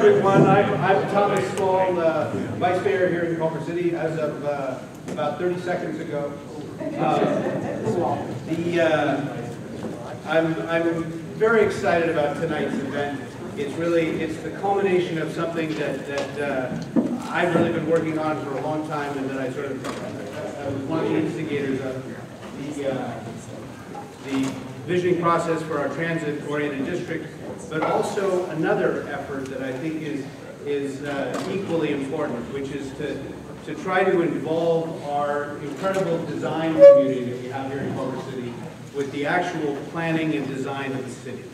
everyone. I'm Thomas Small, Vice Mayor here in Culver City as of about 30 seconds ago. I'm very excited about tonight's event. It's the culmination of something that I've really been working on for a long time, and that I sort of was one of the instigators of the visioning process for our transit-oriented district, but also another effort that I think is equally important, which is to try to involve our incredible design community that we have here in Culver City with the actual planning and design of the city.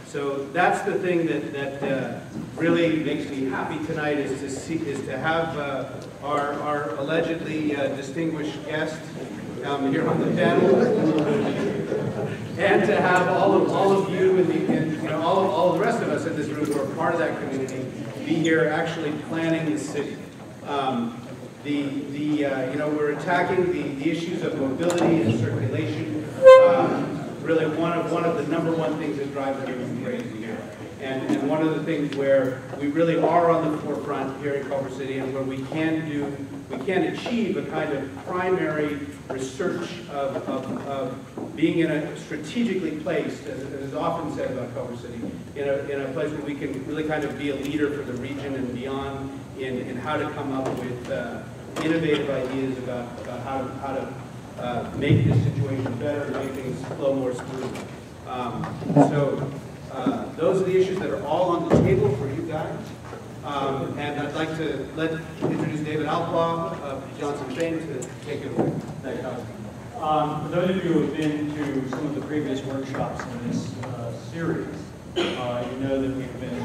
So that's the thing that really makes me happy tonight, is to have our allegedly distinguished guest here on the panel, and to have all of you and all of the rest of us in this room who are part of that community be here actually planning the city. We're attacking the issues of mobility and circulation. Really one of the #1 things that drives everyone crazy here. And one of the things where we really are on the forefront here in Culver City, and where we can achieve a kind of primary research of being in a strategically placed, as is often said about Culver City, in a place where we can really kind of be a leader for the region and beyond in how to come up with innovative ideas about how to make this situation better, make things flow more smoothly. Those are the issues that are all on the table for you guys. And I'd like to introduce David Outlaw of Johnson Fane to take it away. Thank you. For those of you who have been to some of the previous workshops in this series, you know that we've been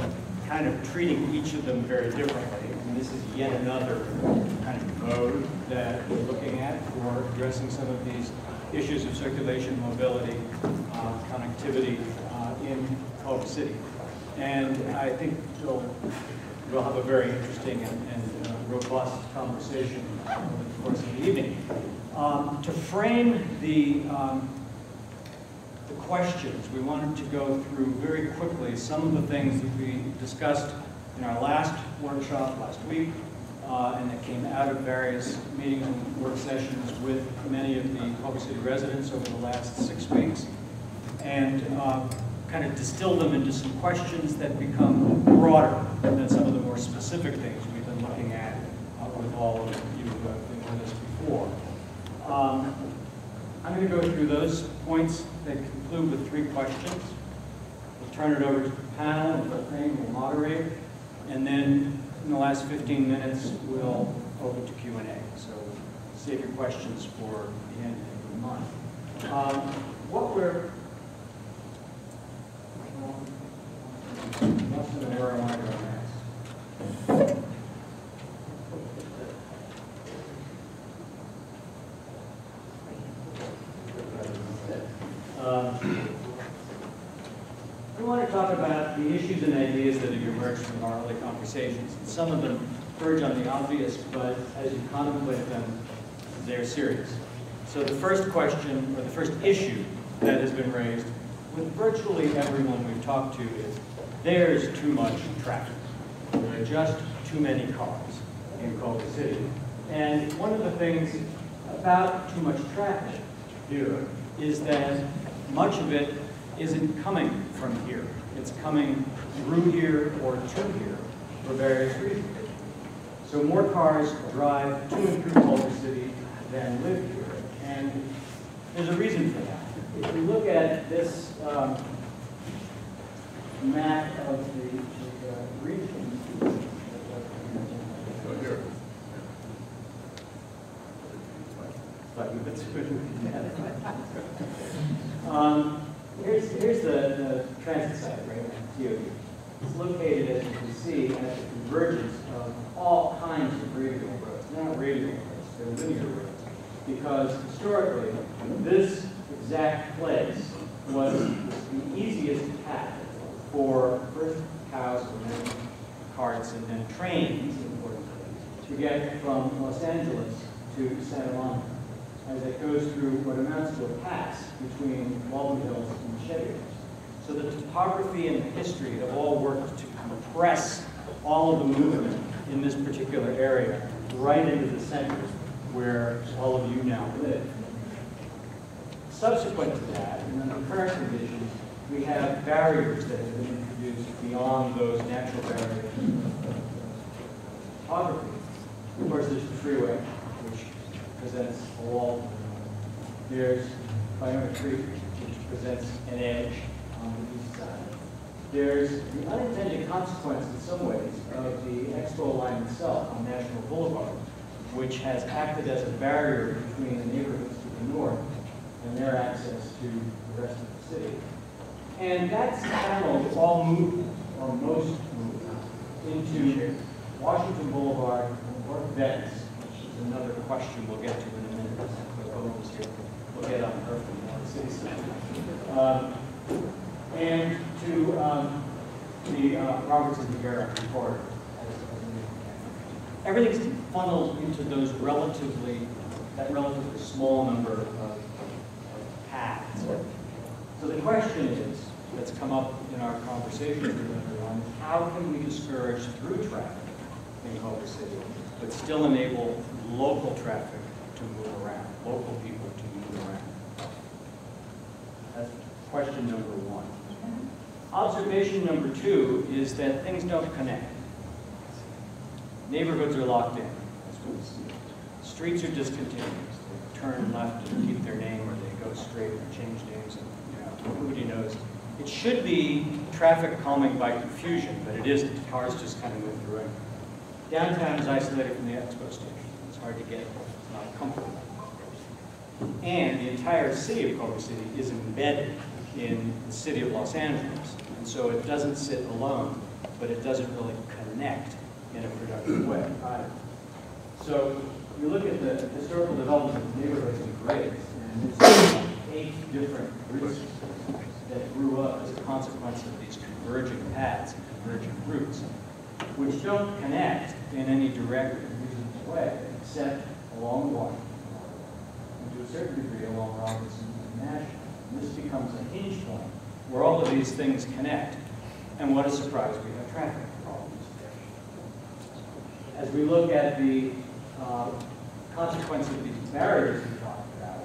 kind of treating each of them very differently. And this is yet another kind of mode that we're looking at for addressing some of these issues of circulation, mobility, connectivity in Culver City. And I think we'll have a very interesting and robust conversation over the course of the evening. To frame the questions, we wanted to go through very quickly some of the things that we discussed in our last workshop last week, and that came out of various meetings and work sessions with many of the Culver City residents over the last 6 weeks, and kind of distill them into some questions that become broader than some of the more specific things we've been looking at with all of you who have been with us before. I'm going to go through those points that conclude with 3 questions. We'll turn it over to the panel, and Lorraine will moderate, and then in the last 15 minutes we'll open to Q&A. So save your questions for the end of the month. What we're where I want to go next. We want to talk about the issues and ideas that have emerged from our early conversations. And some of them verge on the obvious, but as you contemplate them, they're serious. So the first question, or the first issue that has been raised with virtually everyone we've talked to is, there's too much traffic. There are just too many cars in Culver City. And one of the things about too much traffic here is that much of it isn't coming from here. It's coming through here or to here for various reasons. So more cars drive to and through Culver City than live here. And there's a reason for that. If we look at this map of the region, here's the transit site right now, T.O.D. It's located, as you can see, at the convergence of all kinds of radial roads. They're not radial roads, they're linear roads. Because historically, this exact place was the easiest path for first cows and then carts and then trains, importantly, to get from Los Angeles to Santa Monica, as it goes through what amounts to a pass between Walden Hills and Chevy Hills. So the topography and the history have all worked to compress all of the movement in this particular area right into the center where all of you now live. Subsequent to that, in the current conditions, we have barriers that have been introduced beyond those natural barriers of topography. Of course, there's the freeway, which presents a wall. There's Bionic Creek, which presents an edge on the east side. There's the unintended consequence in some ways of the expo line itself on National Boulevard, which has acted as a barrier between the neighborhoods to the north and their access to the rest of the city. And that's channeled all movement, or most movement, into Washington Boulevard or Venice, which is another question we'll get to in a minute. We'll get on her from the city center. And to the Robertson Rivera corridor. Everything's funneled into those relatively small number of paths. So the question is, that's come up in our conversations with everyone, how can we discourage through traffic in Culver City, but still enable local traffic to move around, local people to move around? That's question number one. Observation number two is that things don't connect. Neighborhoods are locked in. That's what we see. Streets are discontinuous. They turn left and keep their name, or they go straight and change names, and nobody knows. It should be traffic calming by confusion, but it isn't. Cars just kind of move through it. Downtown is isolated from the expo station. It's hard to get. It's not comfortable. And the entire city of Culver City is embedded in the city of Los Angeles. And so it doesn't sit alone, but it doesn't really connect in a productive way either. So you look at the historical development of neighborhoods and grades, and there's 8 different routes that grew up as a consequence of these converging paths and converging routes, which don't connect in any direct or reasonable way, except along Washington, and to a certain degree along Robinson and National. And this becomes a hinge point where all of these things connect. And what a surprise, we have traffic problems. As we look at the consequence of these barriers we talked about,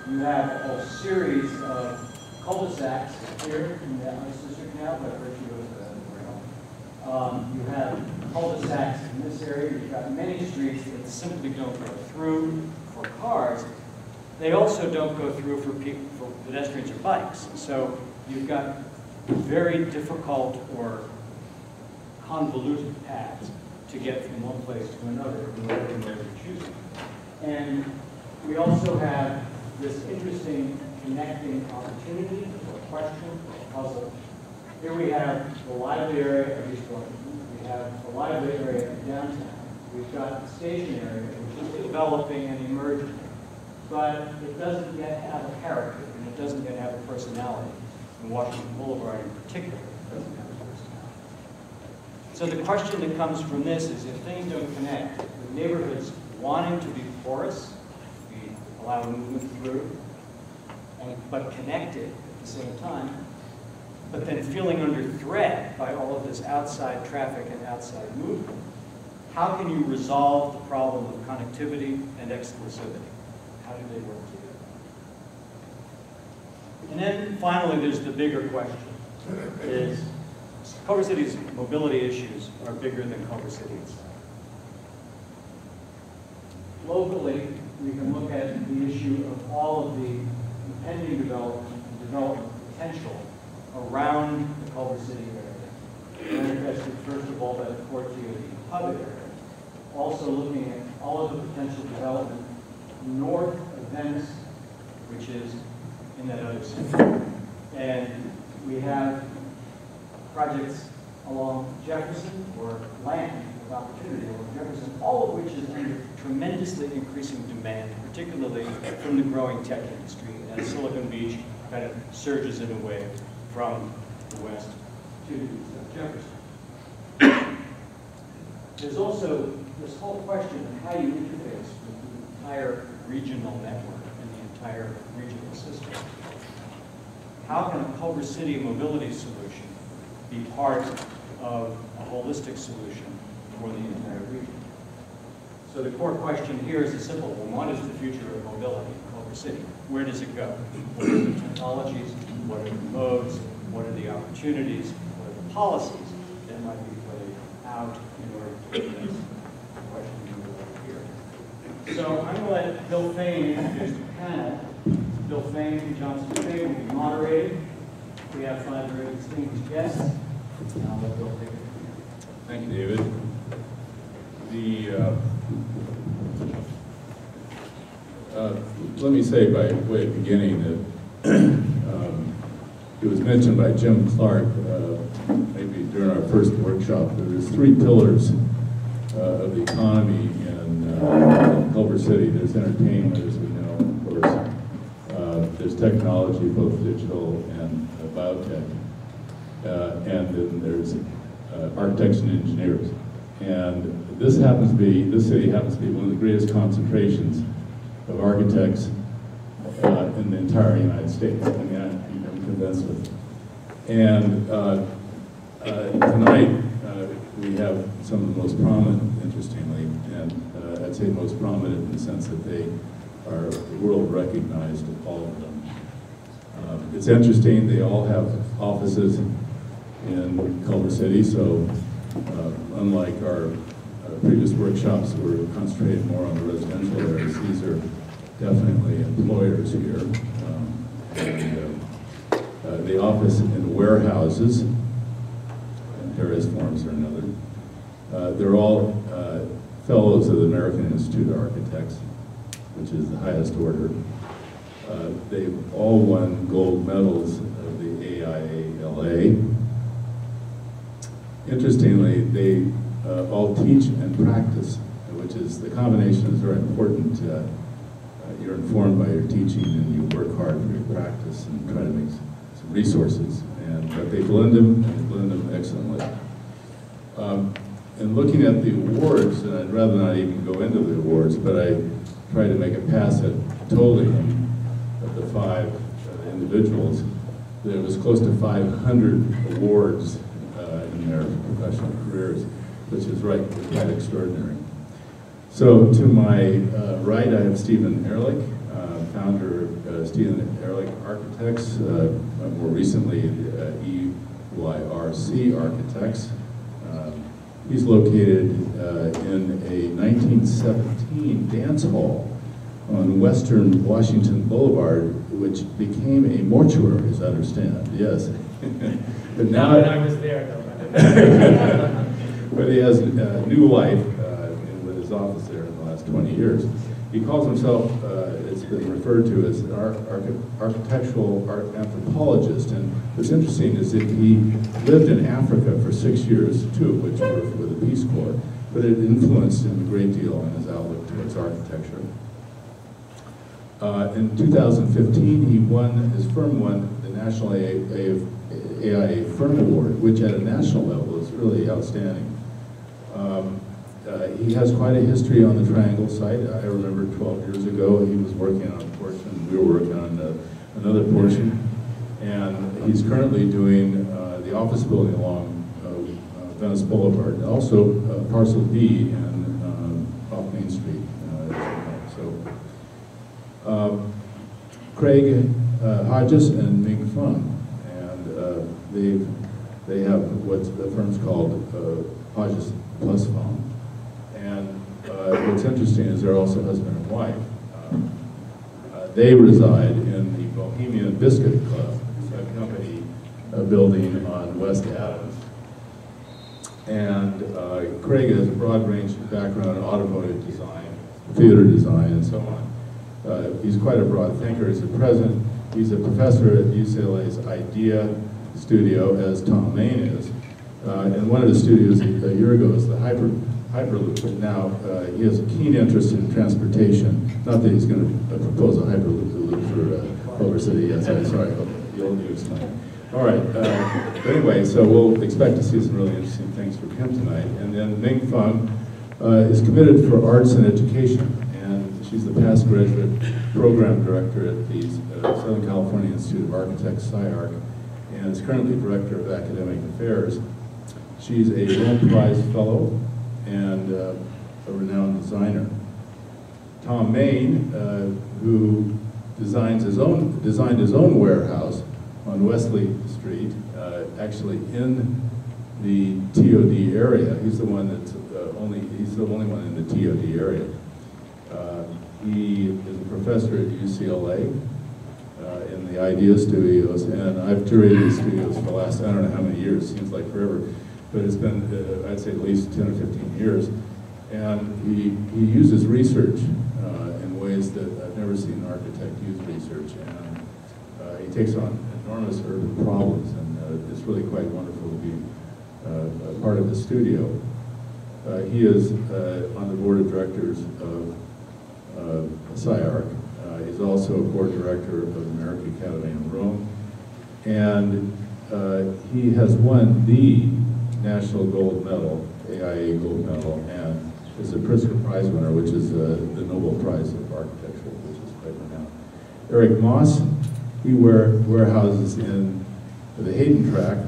you have a whole series of cul-de-sacs here in the Sister Canal by virtue of the rail. You have cul-de-sacs in this area. You've got many streets that simply don't go through for cars. They also don't go through for pedestrians or bikes. So you've got very difficult or convoluted paths to get from one place to another in whatever mode you're choosing. And we also have this interesting connecting opportunity, or question, or puzzle. Here we have the lively area of East Washington. We have the lively area of downtown. We've got the station area, which is developing and emerging. But it doesn't yet have a character, and it doesn't yet have a personality. And Washington Boulevard in particular doesn't have a personality. So the question that comes from this is, if things don't connect, with neighborhoods wanting to be porous, we allow movement through, but connected at the same time, but then feeling under threat by all of this outside traffic and outside movement, how can you resolve the problem of connectivity and exclusivity? How do they work together? And then finally, there's the bigger question, is Culver City's mobility issues are bigger than Culver City itself. Locally, we can look at the issue of all of the impending development potential around the Culver City area, manifested first of all by the core T.O.D. hub area, also looking at all of the potential development north of Venice, which is in that other city. And we have projects along Jefferson, or land of opportunity along Jefferson, all of which is under tremendously increasing demand, particularly from the growing tech industry, as Silicon Beach kind of surges in a wave from the west to the east of Jefferson. There's also this whole question of how you interface with the entire regional network and the entire regional system. How can a Culver City mobility solution be part of a holistic solution for the entire region. So the core question here is a simple one. What is the future of mobility in Culver City? Where does it go? What are the technologies? What are the modes? What are the opportunities? What are the policies that might be played out in order to address the question over here? So I'm going to let Bill Fain introduce the panel. Bill Fain and Johnson Fay will be moderating. We have 5 very distinguished guests. And I'll let Bill take it. Thank you, David. Let me say by way of beginning that it was mentioned by Jim Clark maybe during our first workshop that there's 3 pillars of the economy in Culver City. There's entertainment, as we know, of course. There's technology, both digital and biotech. And then there's architects and engineers. And this city happens to be one of the greatest concentrations of architects in the entire United States. I mean, I'm convinced of it. And tonight, we have some of the most prominent, interestingly, and I'd say most prominent in the sense that they are world recognized, all of them. It's interesting, they all have offices in Culver City, so unlike our previous workshops, we're concentrated more on the residential areas. These are definitely employers here. The office in warehouses, in various forms or another. They're all fellows of the American Institute of Architects, which is the highest order. They've all won gold medals of the AIALA. Interestingly, they all teach and practice, which is, the combination is very important. You're informed by your teaching and you work hard for your practice and try to make some resources. But they blend them, and they blend them excellently. And looking at the awards, and I'd rather not even go into the awards, but I tried to make a pass at totally of the 5 individuals. There was close to 500 awards in their professional careers, which is quite extraordinary. So to my right, I have Stephen Ehrlich, founder of Stephen Ehrlich Architects, more recently EYRC Architects. He's located in a 1917 dance hall on Western Washington Boulevard, which became a mortuary, as I understand. Yes. But now I was there, though. But he has new life with his office there in the last 20 years. He calls himself, it's been referred to as an architectural anthropologist. And what's interesting is that he lived in Africa for 6 years too, which were with the Peace Corps, but it influenced him a great deal in his outlook towards architecture. In 2015, his firm won the National AIA Firm Award, which at a national level is really outstanding. He has quite a history on the Triangle site. I remember 12 years ago he was working on a portion, we were working on another portion, and he's currently doing the office building along Venice Boulevard, and also Parcel B and off Main Street. Craig Hodges and Ming Fung, and they have what the firm's called Hodges Plus Fung. And what's interesting is they're also husband and wife. They reside in the Bohemian Biscuit Club, a company building on West Adams. And Craig has a broad range of background in automotive design, theater design, and so on. He's quite a broad thinker. He's a professor at UCLA's IDEA studio, as Tom Main is. And one of the studios a year ago is the Hyperloop. Now, he has a keen interest in transportation. Not that he's going to propose a Hyperloop for Culver City. Yes, I'm sorry. You'll news tonight. All right. But anyway, so we'll expect to see some really interesting things from him tonight. And then Ming Fung is committed for arts and education. And she's the past graduate program director at the Southern California Institute of Architects, SCI-Arc, and is currently director of academic affairs. She's a Rome Prize Fellow and a renowned designer. Tom Main, who designed his own warehouse on Wesley Street, actually in the T.O.D. area. He's the one that's he's the only one in the T.O.D. area. He is a professor at UCLA in the Idea Studios, and I've curated the studios for the last, I don't know how many years, seems like forever, but it's been, I'd say at least 10 or 15 years. And he uses research in ways that I've never seen an architect use research, and he takes on enormous urban problems, and it's really quite wonderful to be a part of the studio. He is on the board of directors of SciArc. He's also a board director of the American Academy in Rome, and he has won the National Gold Medal, AIA Gold Medal, and is a Pritzker Prize winner, which is the Nobel Prize of Architecture, which is quite renowned. Eric Moss, he warehouses in the Hayden Tract.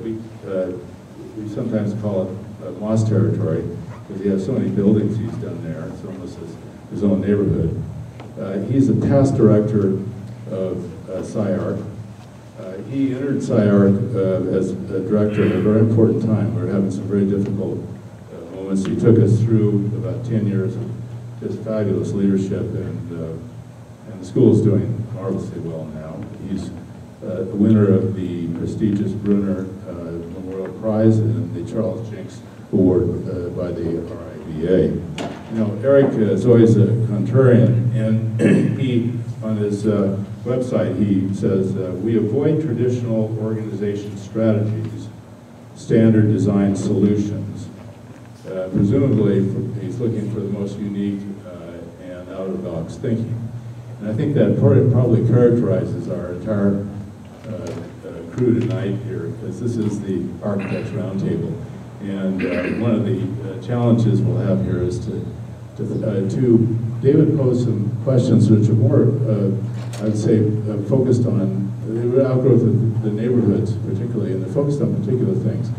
We sometimes call it Moss territory, because he has so many buildings he's done there. It's almost his own neighborhood. He's a past director of SciArc. He entered SciArc as a director at a very important time. We were having some very difficult moments. He took us through about 10 years of just fabulous leadership, and the school is doing marvelously well now. He's the winner of the prestigious Brunner Memorial Prize and the Charles Jenks Award by the RIBA. You know, Eric is always a contrarian, and he, on his website, he says, we avoid traditional organization strategies, standard design solutions. Presumably, he's looking for the most unique and out-of-the-box thinking. And I think that probably characterizes our entire crew tonight here, because this is the Architects Roundtable. And one of the challenges we'll have here is to David posed some questions which are more, I'd say, focused on the outgrowth of the neighborhoods, particularly, and they're focused on particular things.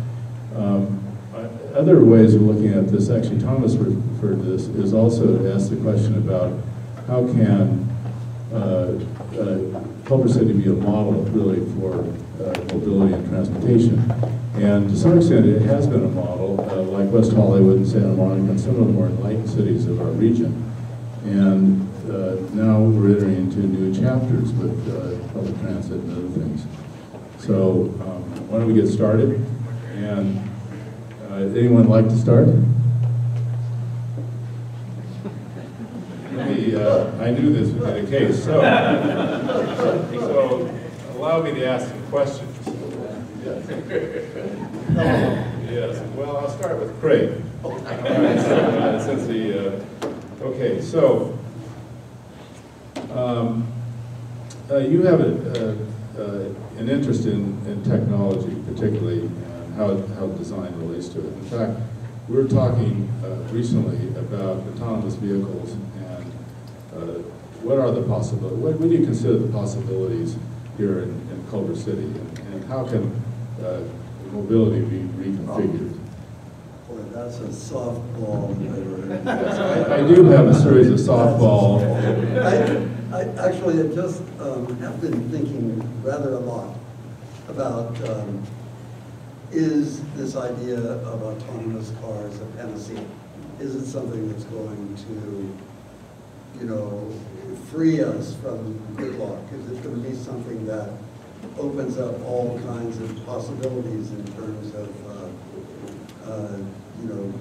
Other ways of looking at this, actually, Thomas referred to this, is also to ask the question about how can Culver City be a model, really, for mobility and transportation. And to some extent, it has been a model, like West Hollywood and Santa Monica and some of the more enlightened cities of our region. And now we're entering into new chapters with public transit and other things. So why don't we get started? And anyone like to start? I knew this would be the case, so allow me to ask some questions. Yes. Yes. Well, I'll start with Craig. All right, since okay, so you have an interest in technology, particularly, and how design relates to it. In fact, we were talking recently about autonomous vehicles and what are the possibilities? What do you consider the possibilities here in Culver City, and how can mobility be reconfigured? Boy, that's a softball. Yes, I do have a series of softball. I actually have just have been thinking rather a lot about is this idea of autonomous cars a panacea? Is it something that's going to, you know, free us from gridlock? Is it going to be something that opens up all kinds of possibilities in terms of, you know,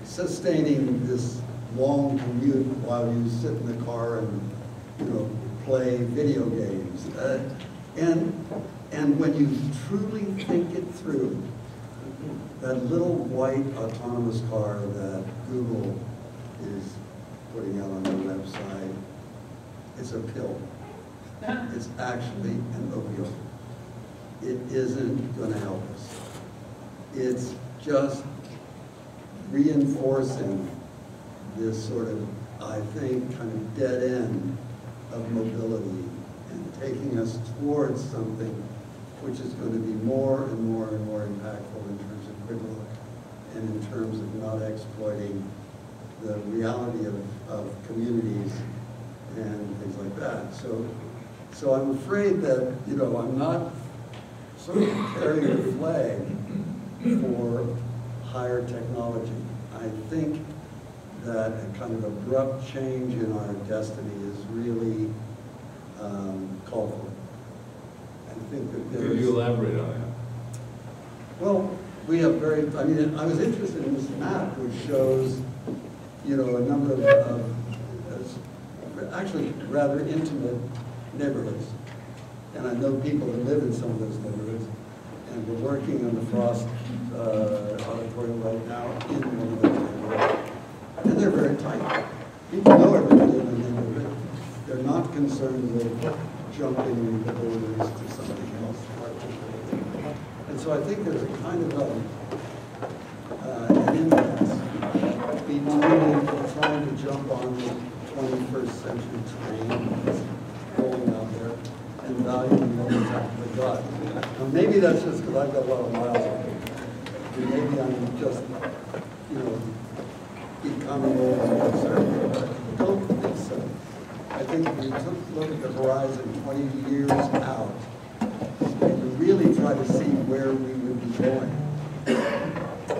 sustaining this long commute while you sit in the car and, you know, play video games? And when you truly think it through, that little white autonomous car that Google is putting out on their website, it's a pill. It's actually an opioid. It isn't going to help us. It's just reinforcing this sort of, I think, kind of dead end of mobility and taking us towards something which is going to be more and more and more impactful in terms of gridlock and in terms of not exploiting the reality of communities and things like that. So I'm afraid that, you know, I'm not sort of carrying the flag for higher technology. I think that a kind of abrupt change in our destiny is really called for. I think that there's... Could you elaborate on that? Well, we have I mean, I was interested in this map which shows, you know, a number of actually rather intimate neighborhoods. And I know people who live in some of those neighborhoods. And we're working on the Frost Auditorium right now in one of those neighborhoods. And they're very tight. People know everybody in the neighborhood. They're not concerned with jumping the borders to something else. And so I think there's a kind of an impasse between trying to jump on the 21st century train that's rolling out there and valuing what we've actually got. Now, maybe that's just because I've got a lot of miles on it. And maybe I'm just, you know, becoming old concerned. But I don't think so. I think if you look at the horizon 20 years out, and you really try to see where we would be going,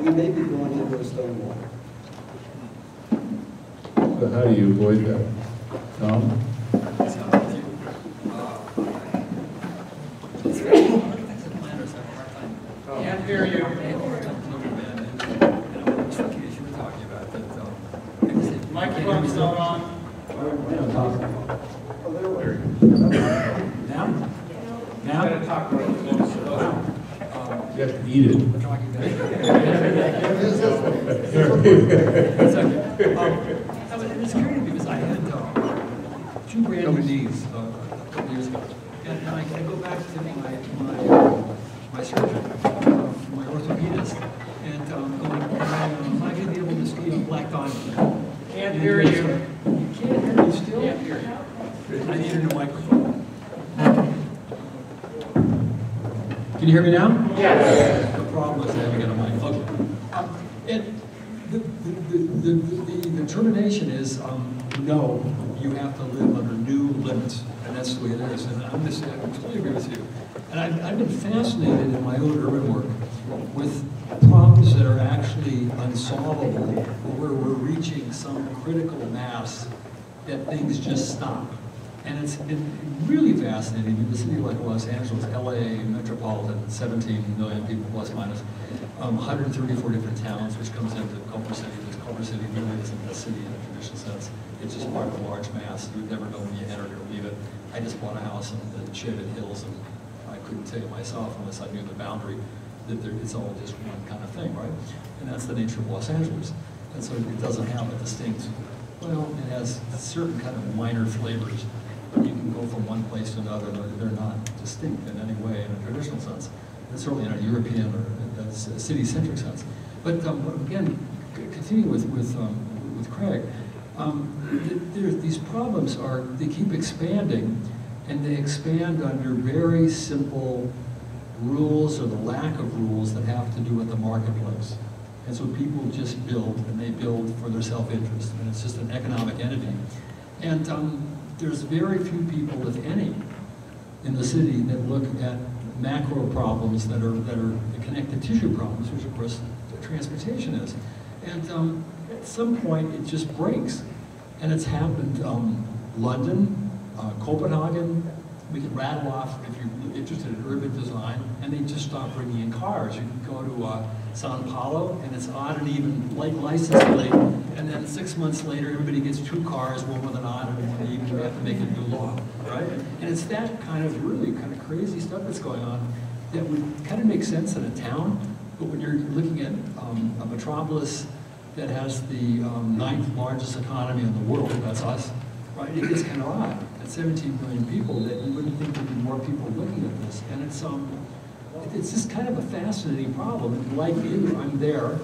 we may be going into a stone wall. So how do you avoid that? Tom? Can't hear you. Microphone's not on. Oh, there we go. Now? Gotta talk really close. You have to eat it. It's curious because I had two brand new knees a couple years ago, and I go back to my surgeon, my orthopedist, and going, am I going to be able to ski on Black Diamond? Can't hear you. You can't hear me still? Can't hear you. I need a new microphone. Can you hear me now? Yes. The problem is having it on my phone. And the determination is, no, you have to live under new limits, and that's the way it is. And I totally agree with you. And I've been fascinated in my own urban work with problems that are actually unsolvable, where we're reaching some critical mass that things just stop. And it's been really fascinating in a city like Los Angeles, LA, metropolitan, 17 million people plus minus, 134 different towns, which comes into Culver City. Because Culver City really isn't a city in a traditional sense. It's just part of a large mass. You would never know when you enter it or leave it. I just bought a house in the Shaded Hills, and I couldn't tell you myself unless I knew the boundary that it's all just one kind of thing, right? And that's the nature of Los Angeles. And so it doesn't have a distinct, well, it has certain kind of minor flavors. You can go from one place to another, they're not distinct in any way in a traditional sense, and certainly in a European or a city-centric sense. But again, continue with Craig, these problems they keep expanding, and they expand under very simple rules or the lack of rules that have to do with the marketplace. And so people just build, and they build for their self-interest, and it's just an economic entity. And there's very few people, if any, in the city that look at macro problems that are connective tissue problems, which of course transportation is. And at some point it just breaks. And it's happened London, Copenhagen, we could rattle off if you're interested in urban design, and they just stop bringing in cars. You can go to Sao Paulo, and it's odd and even, like license plate, and then 6 months later, everybody gets 2 cars, one with an odd and one even. We have to make a new law, right? And it's that kind of really kind of crazy stuff that's going on that would kind of make sense in a town, but when you're looking at a metropolis that has the 9th largest economy in the world, that's us, right? It gets kind of odd. At 17 million people, that you wouldn't think there'd be more people looking at this. And it's just kind of a fascinating problem. And like you, I'm there.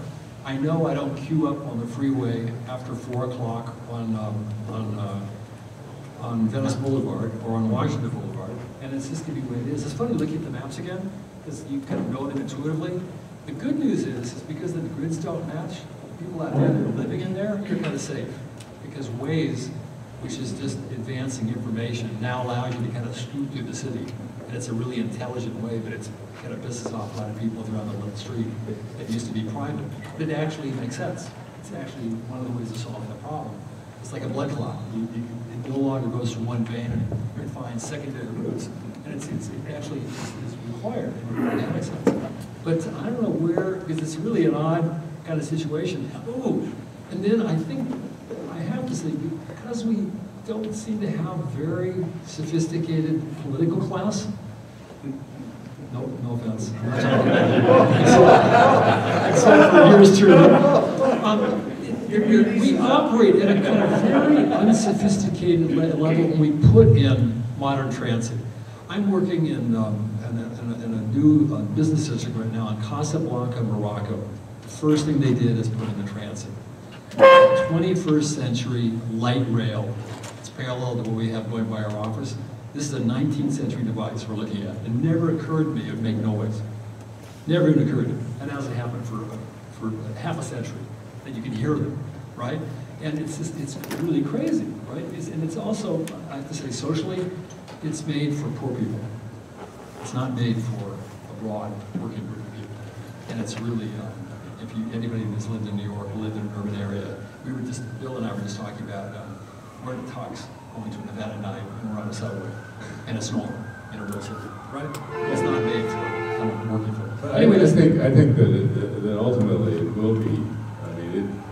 I know I don't queue up on the freeway after 4 o'clock on Venice Boulevard or on Washington Boulevard. And it's just going to be the way it is. It's funny looking at the maps again, because you kind of know them intuitively. The good news is because the grids don't match, people out there that are living in there, you're kind of safe. Because Waze, which is just advancing information, now allows you to kind of scoot through the city. And it's a really intelligent way, but it's kind of pisses off a lot of people if they're on the little street that used to be private. But it actually makes sense. It's actually one of the ways of solving the problem. It's like a blood clot. It no longer goes from one vein, and it finds secondary routes. And it actually is required in a dynamic sense. But I don't know where, because it's really an odd kind of situation. Oh, and then I think I have to say, because we don't seem to have very sophisticated political class. No offense. Except for yours truly. We operate at a kind of very unsophisticated level when we put in modern transit. I'm working in a new business district right now in Casablanca, Morocco. The first thing they did is put in the transit. 21st century light rail. It's parallel to what we have going by our office. This is a 19th century device we're looking at. It never occurred to me it would make noise. Never even occurred to me. And that hasn't happened for half a century, that you can hear them, right? And it's really crazy, right? And it's also, I have to say, socially, it's made for poor people. It's not made for a broad working group of people. And it's really, anybody that's lived in New York, lived in an urban area, Bill and I were just talking about, we're in Tux, going to an event at night, and we're on a subway, and it's normal in a real city, right? It's not made for kind of working for. But anyway, I think that ultimately it will be. I mean,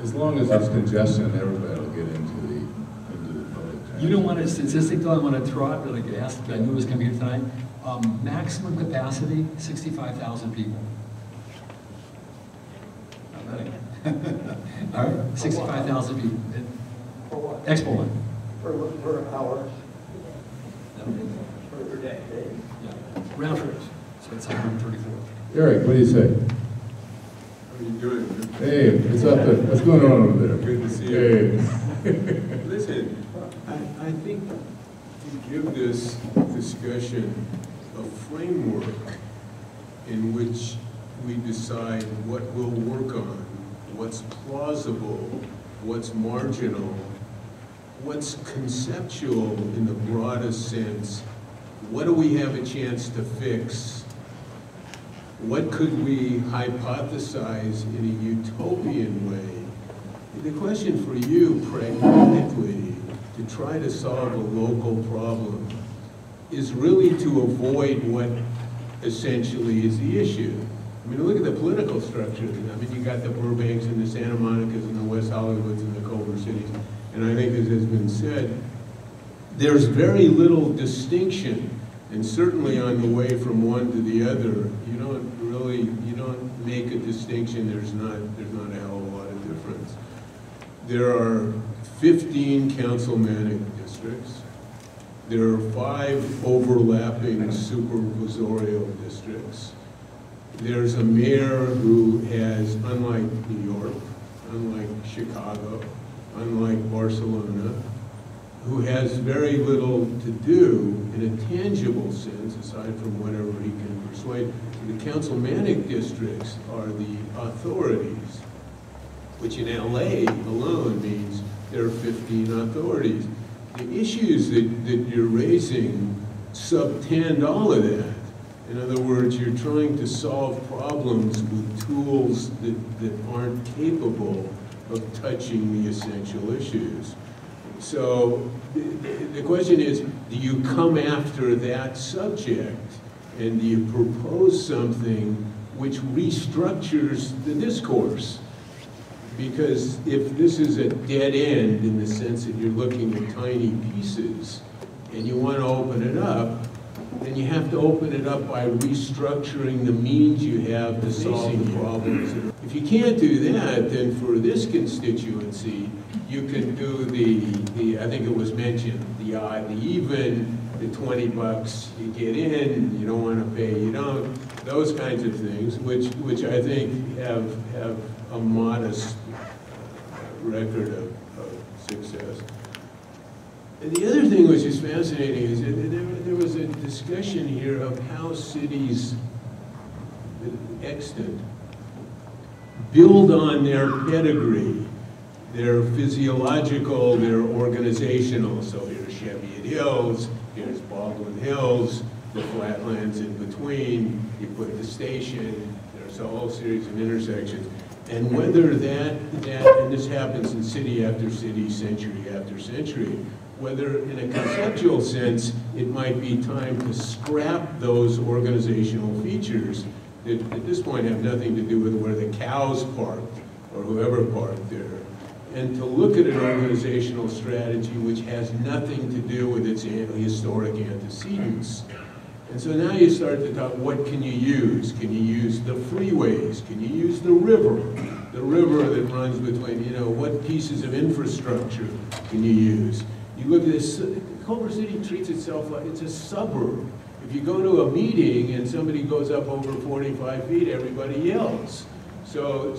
as long as there's congestion, everybody will get into the public transit. You don't want a statistic though. I want to throw out really fast. I knew it was coming here tonight. Maximum capacity 65,000 people. Not bad. All right, 65,000 people. For what? Expo one. Per hour? Per day. Yeah. Round trips. So it's 134. Eric, what do you say? How are you doing? Hey, what's up there? What's going on over there? Good to see you. Hey. Listen, I think to give this discussion a framework in which we decide what we'll work on, what's plausible, what's marginal, what's conceptual in the broadest sense, what do we have a chance to fix, what could we hypothesize in a utopian way. The question for you, pragmatically, to try to solve a local problem is really to avoid what essentially is the issue. I mean, look at the political structure. I mean, you got the Burbanks and the Santa Monicas and the West Hollywoods and the Culver cities. And I think, as has been said, there's very little distinction. And certainly on the way from one to the other, you don't make a distinction. There's not a hell of a lot of difference. There are 15 councilmanic districts. There are 5 overlapping supervisorial districts. There's a mayor who has, unlike New York, unlike Chicago, unlike Barcelona, who has very little to do in a tangible sense, aside from whatever he can persuade. The councilmanic districts are the authorities, which in LA alone means there are 15 authorities. The issues that you're raising subtend all of that. In other words, you're trying to solve problems with tools that aren't capable of touching the essential issues. So the question is, do you come after that subject and do you propose something which restructures the discourse? Because if this is a dead end in the sense that you're looking at tiny pieces and you want to open it up, then you have to open it up by restructuring the means you have to solve the problems. If you can't do that, then for this constituency, you can do the I think it was mentioned, the odd, the even, the 20 bucks you get in, you don't want to pay, you don't, those kinds of things, which I think have a modest record of success. And the other thing which is fascinating is that there was a discussion here of how cities extant, build on their pedigree, their physiological, their organizational. So here's Cheviot Hills, here's Baldwin Hills, the flatlands in between, you put the station, there's a whole series of intersections. And whether and this happens in city after city, century after century, whether in a conceptual sense, it might be time to scrap those organizational features that at this point have nothing to do with where the cows parked or whoever parked there, and to look at an organizational strategy which has nothing to do with its historic antecedents. And so now you start to talk, what can you use? Can you use the freeways? Can you use the river? The river that runs between, you know, what pieces of infrastructure can you use? You look at this, Culver City treats itself like it's a suburb. If you go to a meeting and somebody goes up over 45 feet, everybody yells. So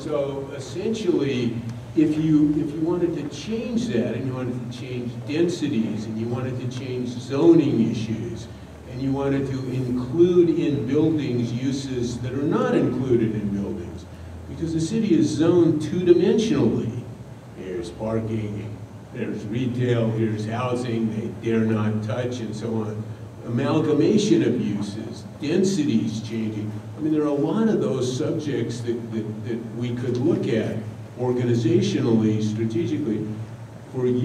essentially, if you wanted to change that, and you wanted to change densities, and you wanted to change zoning issues, and you wanted to include in buildings uses that are not included in buildings, because the city is zoned two-dimensionally. There's parking, there's retail, here's housing, they dare not touch, and so on. Amalgamation of uses, densities changing. I mean, there are a lot of those subjects that we could look at organizationally, strategically. From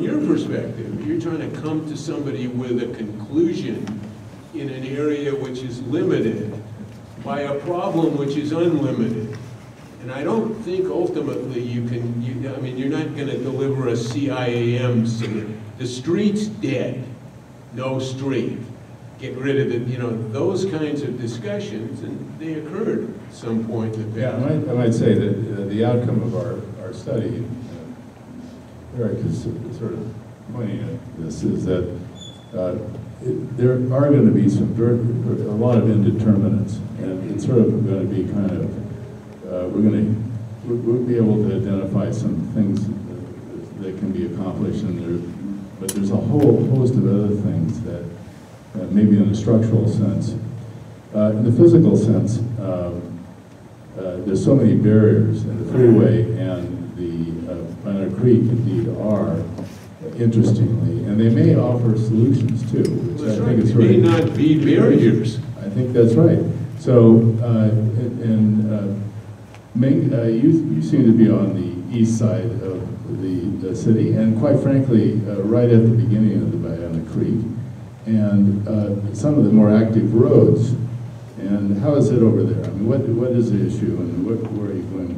your perspective, you're trying to come to somebody with a conclusion in an area which is limited by a problem which is unlimited. And I don't think ultimately you can, I mean, you're not going to deliver a CIAM saying, the street's dead, no street. Get rid of it, you know, those kinds of discussions, and they occurred at some point in the past. Yeah, I might say that the outcome of our study, Eric is sort of pointing at this, is that there are going to be a lot of indeterminates, and it's sort of going to be kind of, we'll be able to identify some things that can be accomplished, but there's a whole host of other things that maybe in a structural sense. In the physical sense, there's so many barriers, and the freeway and the Banner Creek indeed are, interestingly, and they may offer solutions too, which That's I right. think is They may not be barriers. I think that's right. So, you seem to be on the east side of the city, and quite frankly, right at the beginning of the Banner Creek, and some of the more active roads. And how is it over there? I mean, what is the issue, and where are you going?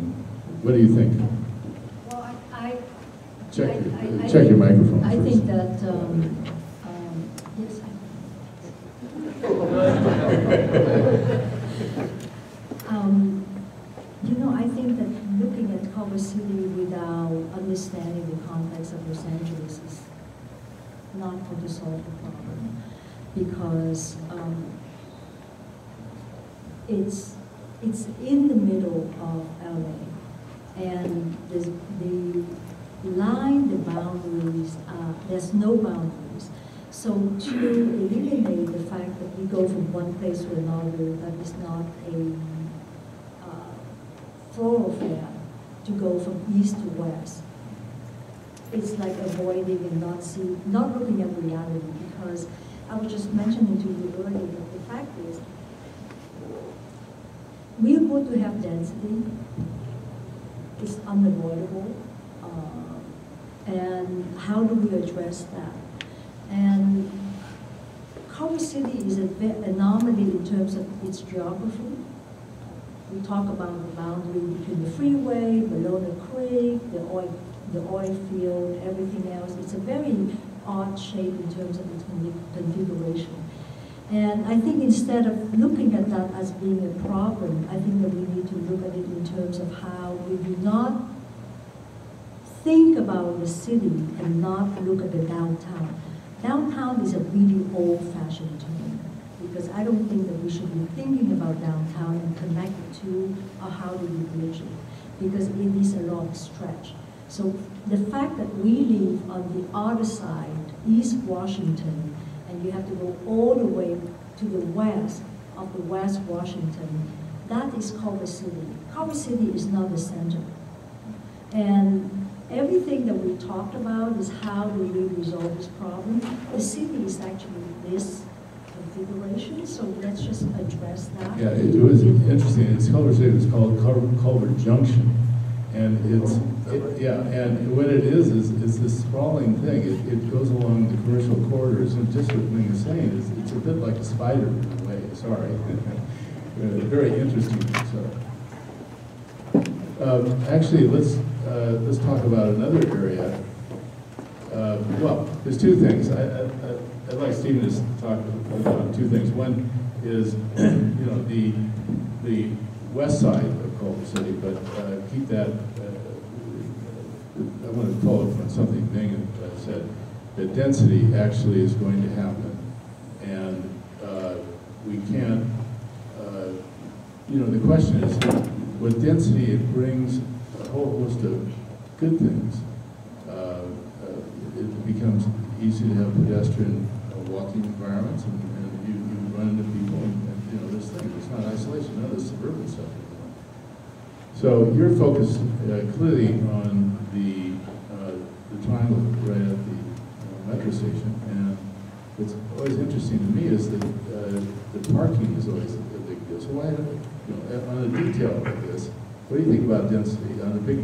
What do you think? Well, Check your microphone I first. think that, yes, you know, I think that looking at Culver City without understanding the context of Los Angeles is not going to solve the problem, because it's in the middle of LA, and the line, the boundaries, there's no boundaries. So to eliminate the fact that we go from one place to another, that is not a thoroughfare to go from east to west, it's like avoiding and not looking at reality, because I was just mentioning to you earlier that the fact is, we are going to have density. It's unavoidable. And how do we address that? And Culver City is an anomaly in terms of its geography. We talk about the boundary between the freeway, Bologna Creek, the oil field, everything else. It's a very odd shape in terms of its configuration. And I think instead of looking at that as being a problem, I think that we need to look at it in terms of how we do not think about the city and not look at the downtown. Downtown is a really old-fashioned term, because I don't think that we should be thinking about downtown and connect it to or how do we bridge it, because it is a long stretch. So the fact that we live on the other side, East Washington, and you have to go all the way to the west of the West Washington, that is Culver City. Culver City is not the center. And everything that we talked about is how do we resolve this problem. The city is actually this configuration, so let's just address that. Yeah, it was interesting. It's Culver City. It's called Culver Junction, and and what it is this sprawling thing. It goes along the commercial corridors, and just what Ming is saying is it's a bit like a spider in a way. Sorry, very interesting. So, actually, let's talk about another area. Well, there's two things. I'd like Stephen to talk about two things. One is, the west side of Culver City, but keep that. I want to follow up on something Ming said. That density actually is going to happen, and we can't. The question is, with density, it brings a whole host of good things. It becomes easy to have pedestrian walking environments, and you run into people, and this thing. It's not isolation. None of this suburban stuff. So you're focused clearly on the triangle right at the metro station, and what's always interesting to me is that the parking is always a big deal. So why, on a detail like this, what do you think about density on the big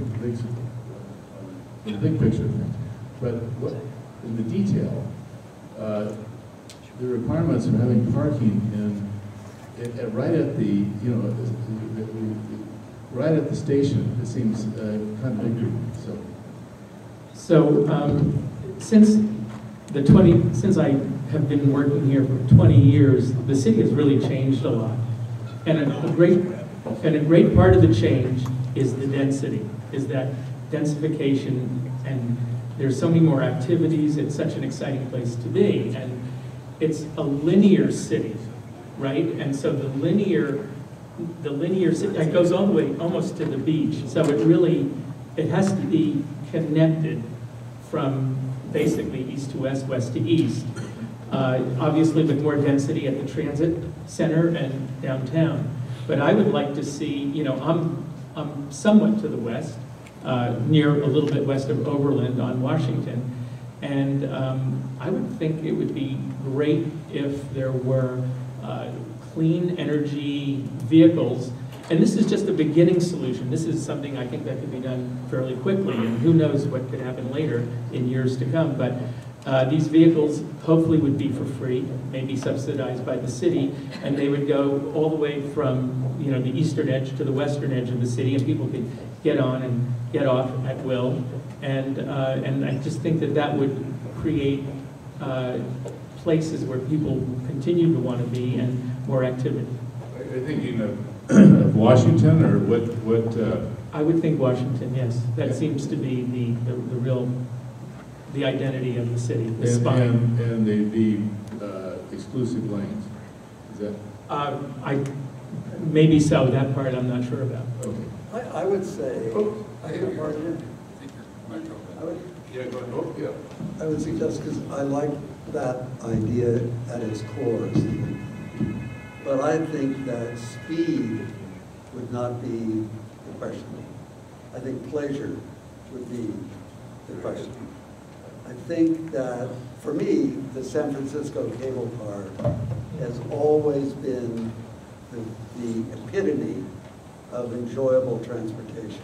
picture of things? But in the detail, the requirements of having parking right at the right at the station, it seems contradictory. So since I have been working here for 20 years, the city has really changed a lot, and a great part of the change is the density, is that densification, and there's so many more activities. It's such an exciting place to be, and it's a linear city, right? And so the linear city, it goes all the way almost to the beach. So it has to be connected from basically east to west, west to east. Obviously with more density at the transit center and downtown. But I would like to see, I'm somewhat to the west, near a little bit west of Overland on Washington. And I would think it would be great if there were clean energy vehicles. And this is just a beginning solution. This is something I think that could be done fairly quickly, and who knows what could happen later in years to come. But these vehicles hopefully would be for free, maybe subsidized by the city, and they would go all the way from the eastern edge to the western edge of the city, and people could get on and get off at will. And I just think that would create places where people continue to want to be and more activity. Are you thinking of Washington, or what? I would think Washington, yes. That seems to be the identity of the city, the spine. And the exclusive lanes. Is that? Maybe so. That part I'm not sure about. Okay. I would say, I would suggest, because I like that idea at its core, but I think that speed would not be the question. I think pleasure would be the question. I think that, for me, the San Francisco cable car has always been the epitome of enjoyable transportation.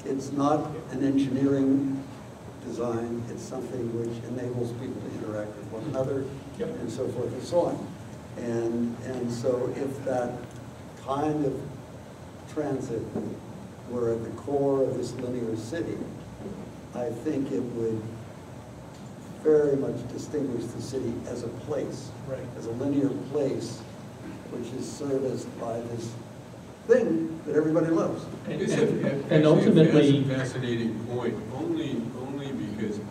It's not an engineering design, it's something which enables people to interact with one another, and so forth and so on. And so if that kind of transit were at the core of this linear city, I think it would very much distinguish the city as a place, as a linear place, which is serviced by this thing that everybody loves. And ultimately, that's a fascinating point. Only because the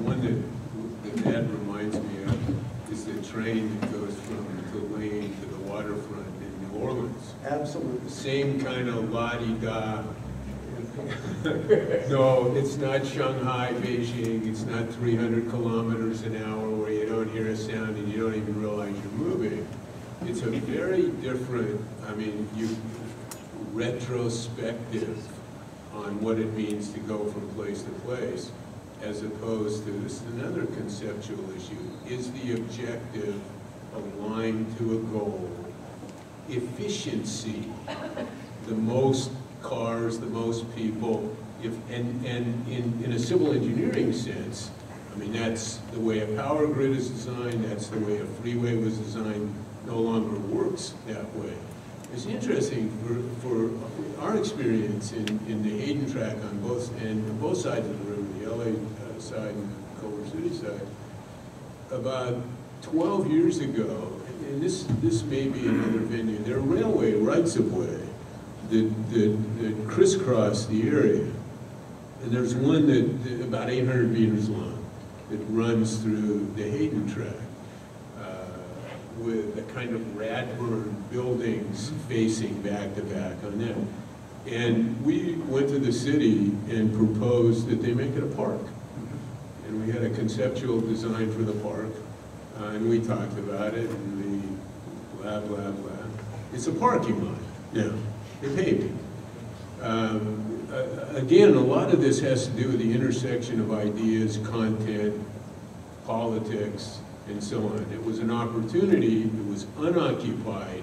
one that reminds me of is the train that goes from Tulane to the waterfront in New Orleans. Absolutely. Same kind of la-di-da. No, it's not Shanghai, Beijing. It's not 300 kilometers an hour where you don't hear a sound and you don't even realize you're moving. it's a very different, I mean, retrospective on what it means to go from place to place, as opposed to, this is another conceptual issue, is the objective aligned to a goal? Efficiency, the most cars, the most people, and in a civil engineering sense, I mean, that's the way a power grid is designed, that's the way a freeway was designed, no longer works that way. It's interesting for our experience in the Hayden track on both sides of the river, the LA side and the Culver City side. About 12 years ago, and this may be another venue, there are railway rights-of-way that crisscross the area. And there's one that about 800 meters long that runs through the Hayden track with a kind of Radburn buildings facing back to back on that. And we went to the city and proposed that they make it a park. And we had a conceptual design for the park, and we talked about it, and we blah, blah, blah. It's a parking lot now. They paved it. Again, a lot of this has to do with the intersection of ideas, content, politics, and so on. It was an opportunity, it was unoccupied.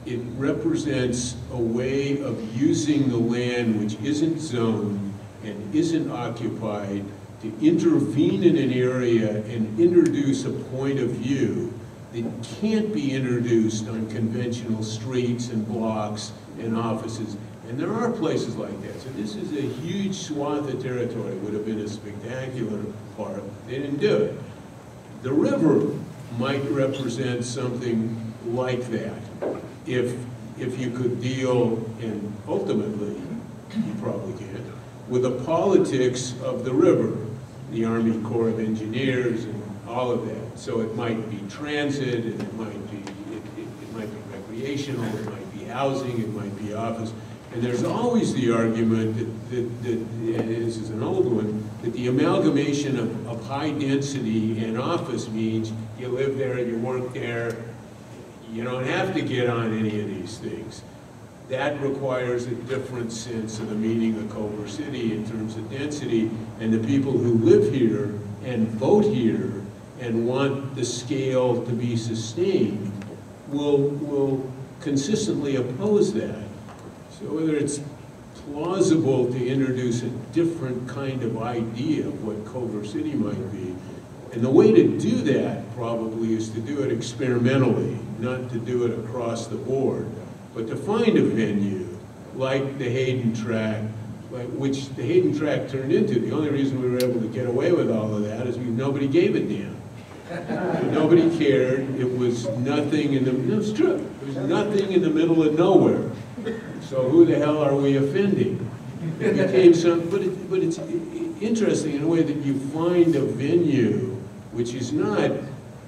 It represents a way of using the land which isn't zoned and isn't occupied to intervene in an area and introduce a point of view that can't be introduced on conventional streets and blocks and offices. And there are places like that. So this is a huge swath of territory. It would have been a spectacular park. They didn't do it. The river might represent something like that if you could deal, and ultimately you probably can't, with the politics of the river, the Army Corps of Engineers and all of that. So it might be transit, and it might be recreational, it might be housing, it might be office. And there's always the argument that this is an old one, that the amalgamation of high density and office means you live there, you work there, you don't have to get on any of these things. That requires a different sense of the meaning of Culver City in terms of density, and the people who live here and vote here and want the scale to be sustained will consistently oppose that. So whether it's plausible to introduce a different kind of idea of what Culver City might be, and the way to do that probably is to do it experimentally, not to do it across the board, but to find a venue like the Hayden track, which the Hayden track turned into. The only reason we were able to get away with all of that is because nobody gave a damn. Nobody cared. It was nothing in the, no, it's true. It was nothing in the middle of nowhere. So who the hell are we offending? It became some, but it's interesting in a way that you find a venue which is not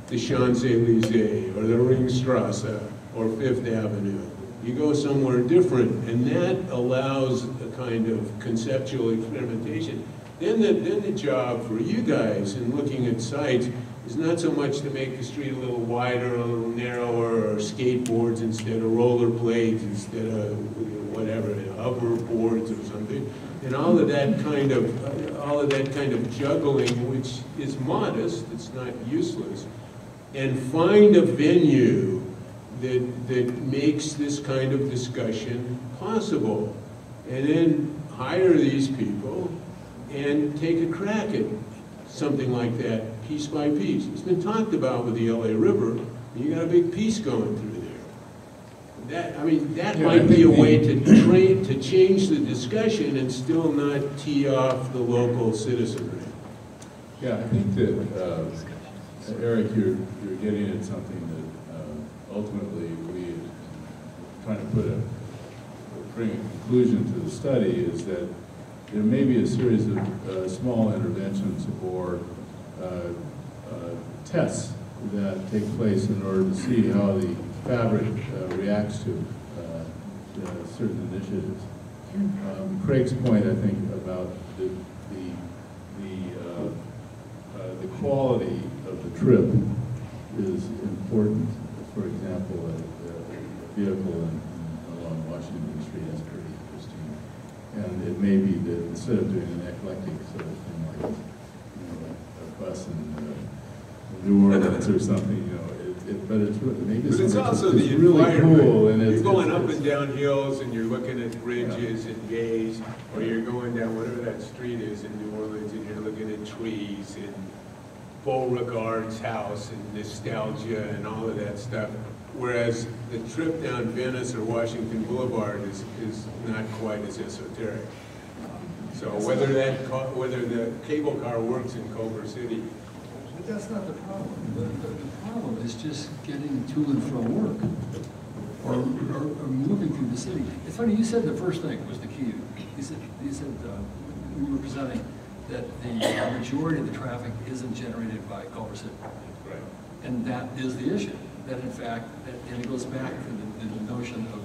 the Champs-Élysées or the Ringstrasse or Fifth Avenue. You go somewhere different, and that allows a kind of conceptual experimentation. Then the job for you guys in looking at sites is not so much to make the street a little wider, a little narrower, or skateboards instead of rollerblades, instead of whatever, hoverboards or something, and all of that kind of juggling, which is modest, it's not useless, and find a venue that makes this kind of discussion possible, and then hire these people and take a crack at something like that, piece by piece. It's been talked about with the LA River, and you got a big piece going through there. That might be a way to change the discussion and still not tee off the local citizenry. Yeah, I think that, Eric, you're getting at something that ultimately we are trying to bring a conclusion to the study, is that there may be a series of small interventions or tests that take place in order to see how the fabric reacts to certain initiatives. Craig's point, I think, about the quality of the trip is important. for example, a vehicle along Washington Street is pretty interesting. And it may be that instead of doing an eclectic sort of thing like, a bus in New Orleans or something, but it's really, maybe but it's also the really environment. cool. And you're going up and down hills, and you're looking at bridges and gays, or you're going down whatever that street is in New Orleans, and you're looking at trees and Beauregard's house and nostalgia and all of that stuff. Whereas the trip down Venice or Washington Boulevard is not quite as esoteric. So whether the cable car works in Culver City. But that's not the problem. The problem is just getting to and from work or moving through the city. It's funny, you said the first thing was the key. You said we were presenting that the majority of the traffic isn't generated by Culver City. Right. And that is the issue. That in fact, and it goes back to the notion of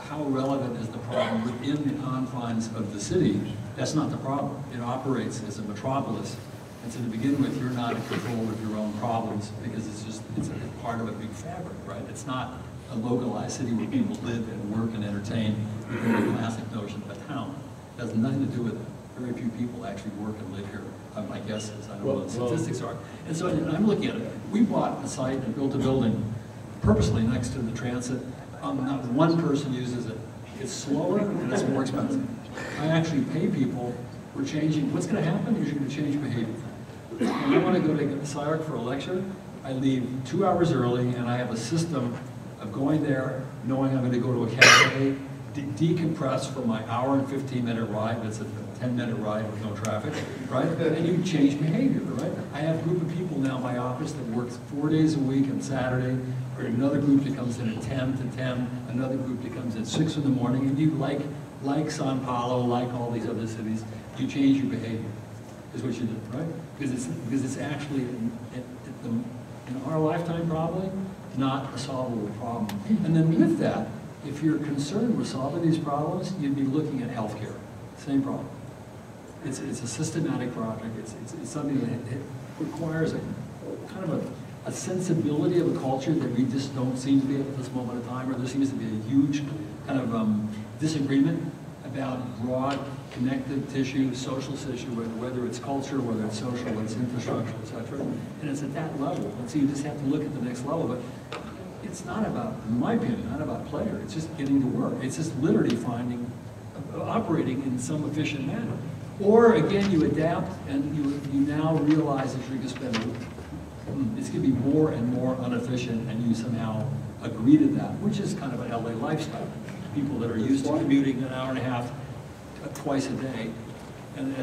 how relevant is the problem within the confines of the city. That's not the problem. It operates as a metropolis. And so to begin with, you're not in control of your own problems because it's a part of a big fabric, right? It's not a localized city where people live and work and entertain within the classic notion of a town. It has nothing to do with it. Very few people actually work and live here. My guess is, I don't know what the statistics are. And so I'm looking at it. We bought a site and built a building purposely next to the transit. Not one person uses it. It's slower and it's more expensive. I actually pay people. We're changing. What's going to happen is you're going to change behavior. When I want to go to SIARC for a lecture, I leave 2 hours early, and I have a system of going there, knowing I'm going to go to a cafe, decompress from my hour and 15-minute ride. That's a 10-minute ride with no traffic, right? And you change behavior, right? I have a group of people now in my office that works 4 days a week on Saturday, or another group that comes in at 10 to 10, another group that comes at 6 in the morning, and you like São Paulo, like all these other cities, you change your behavior, is what you do, right? Because it's actually, in our lifetime probably, not a solvable problem. And then with that, if you're concerned with solving these problems, you'd be looking at healthcare. Same problem. It's a systematic project. It's something that it requires a kind of a sensibility of a culture that we just don't seem to be at this moment in time, or there seems to be a huge kind of disagreement about broad connective tissue, social tissue, whether it's culture, whether it's social, whether it's infrastructure, etc. And it's at that level. And so you just have to look at the next level. But it's not about, in my opinion, not about pleasure. It's just getting to work. It's just literally operating in some efficient manner. Or again, you adapt and you now realize that you're going to spend, it's going to be more and more inefficient, and you somehow agree to that, which is kind of an LA lifestyle. People that are used to commuting an hour and a half twice a day, and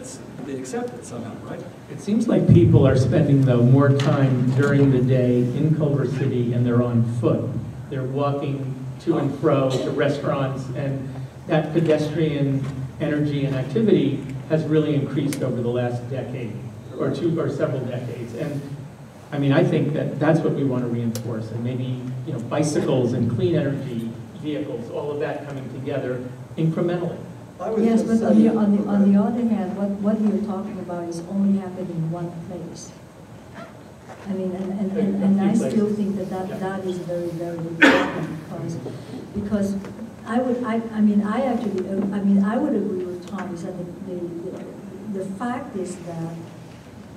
they accept it somehow, right? It seems like people are spending, though, more time during the day in Culver City, and they're on foot. They're walking to and fro to restaurants, and that pedestrian energy and activity has really increased over the last decade or two or several decades. And I mean, I think that that's what we want to reinforce, and maybe, bicycles and clean energy vehicles, all of that coming together incrementally. Yes, but on the other hand, what you're talking about is only happening in one place. I mean, and I still think that is very, very important because I would agree with Tom. Is that the fact is that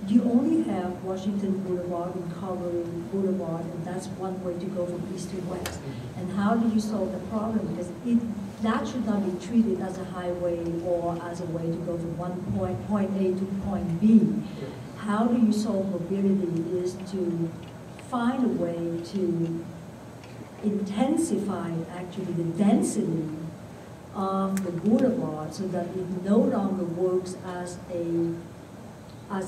you only have Washington Boulevard and Culver Boulevard, and that's one way to go from east to west. And how do you solve the problem? Because that should not be treated as a highway or as a way to go from point A to point B. How do you solve mobility is to find a way to intensify actually the density of the boulevard so that it no longer works as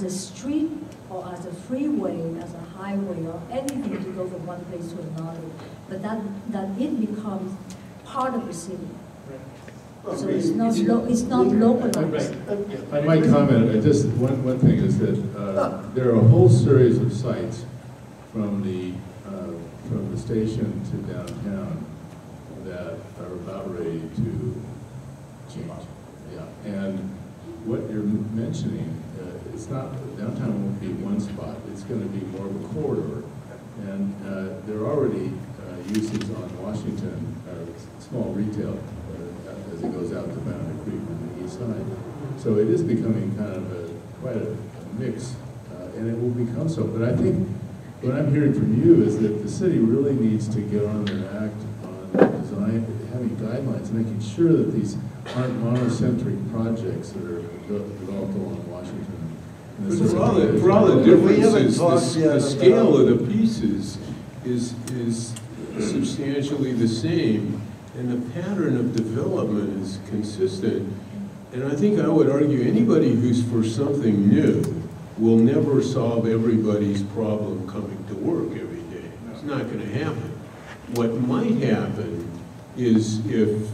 a street or as a freeway, as a highway or anything to go from one place to another, but that it becomes part of the city. So it's not localized. I might comment, just one thing is that there are a whole series of sites from the station to downtown that are about ready to change. Yeah, and what you're mentioning, it's not, downtown won't be one spot, it's going to be more of a corridor. And there are already uses on Washington, small retail, as it goes out to Boundary Creek on the east side. So it is becoming kind of quite a mix, and it will become so. But I think what I'm hearing from you is that the city really needs to get on their act on design, having guidelines, making sure that these aren't monocentric projects that are developed along Washington. For all the differences, the scale of the pieces is substantially the same, and the pattern of development is consistent. And I think I would argue anybody who's for something new will never solve everybody's problem coming to work every day. It's not going to happen. What might happen is if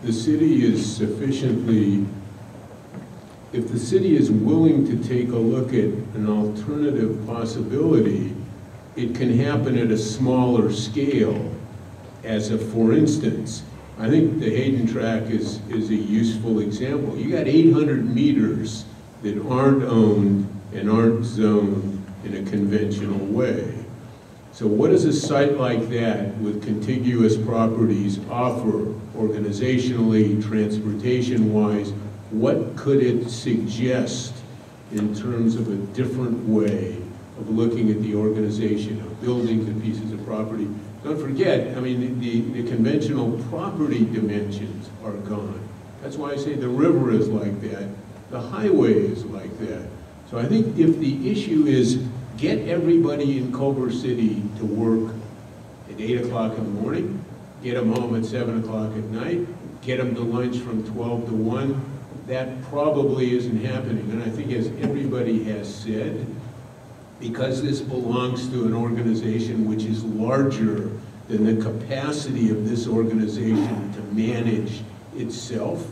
the city is if the city is willing to take a look at an alternative possibility, it can happen at a smaller scale. As a for instance, I think the Hayden track is a useful example. You got 800 meters that aren't owned and aren't zoned in a conventional way. So what does a site like that with contiguous properties offer organizationally, transportation-wise? What could it suggest in terms of a different way of looking at the organization of buildings and pieces of property? Don't forget, I mean, the conventional property dimensions are gone. That's why I say the river is like that, the highway is like that. So I think if the issue is get everybody in Culver City to work at 8 o'clock in the morning, get them home at 7 o'clock at night, get them to lunch from 12 to 1, that probably isn't happening. And I think, as everybody has said, because this belongs to an organization which is larger than the capacity of this organization to manage itself,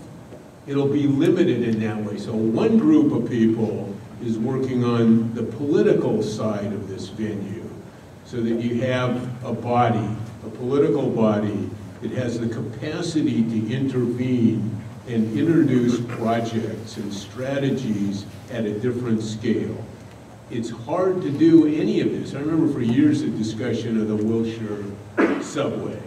it'll be limited in that way. So one group of people is working on the political side of this venue, so that you have a body, a political body, that has the capacity to intervene and introduce projects and strategies at a different scale. It's hard to do any of this. I remember for years the discussion of the Wilshire subway.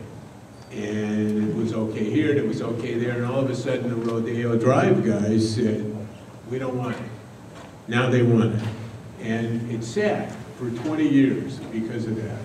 And it was okay here, and it was okay there, and all of a sudden the Rodeo Drive guys said, we don't want it. Now they want it. And it sat for 20 years because of that.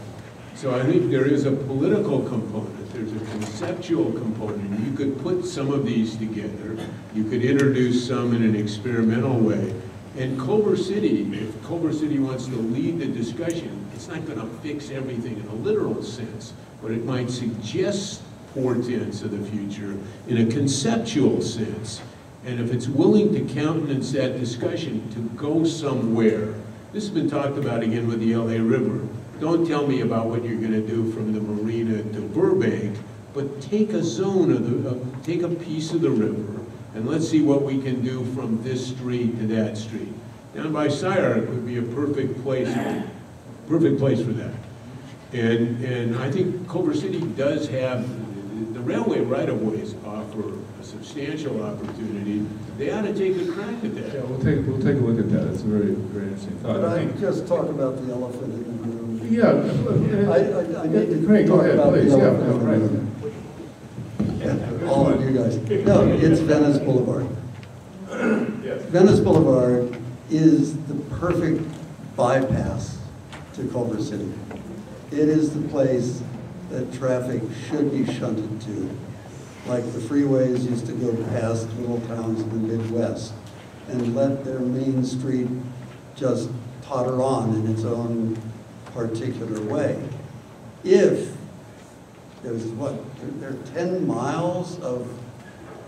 So I think there is a political component, there's a conceptual component. You could put some of these together. You could introduce some in an experimental way. And Culver City, if Culver City wants to lead the discussion, it's not going to fix everything in a literal sense, but it might suggest portents of the future in a conceptual sense. And if it's willing to countenance that discussion to go somewhere, this has been talked about again with the LA River. Don't tell me about what you're going to do from the marina to Burbank, but take a zone of take a piece of the river, and let's see what we can do from this street to that street. Down by Syark would be a perfect place for that. And I think Culver City does have, the railway right-of-ways offer a substantial opportunity. They ought to take a crack at that. Yeah, we'll take a look at that. It's a very, very interesting thought. But I just talk about the elephant in the room. Yeah. I need to Craig, go talk ahead, about please. the Yeah, elephant in the right. room. All of you guys. No, it's Venice Boulevard. Yes. Venice Boulevard is the perfect bypass to Culver City. It is the place that traffic should be shunted to, like the freeways used to go past little towns in the Midwest and let their main street just totter on in its own particular way. If there's there are 10 miles of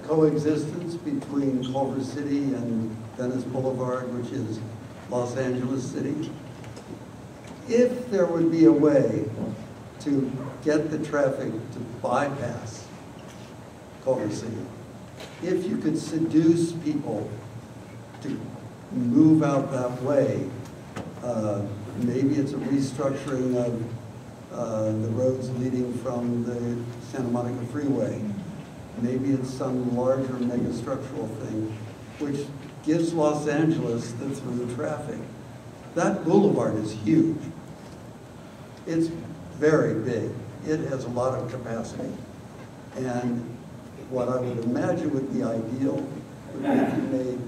coexistence between Culver City and Venice Boulevard, which is Los Angeles City. If there would be a way to get the traffic to bypass Culver City, if you could seduce people to move out that way, maybe it's a restructuring of the roads leading from the Santa Monica Freeway. Maybe it's some larger megastructural thing, which gives Los Angeles the through traffic. That boulevard is huge. It's very big. It has a lot of capacity. And what I would imagine would be ideal would be if you made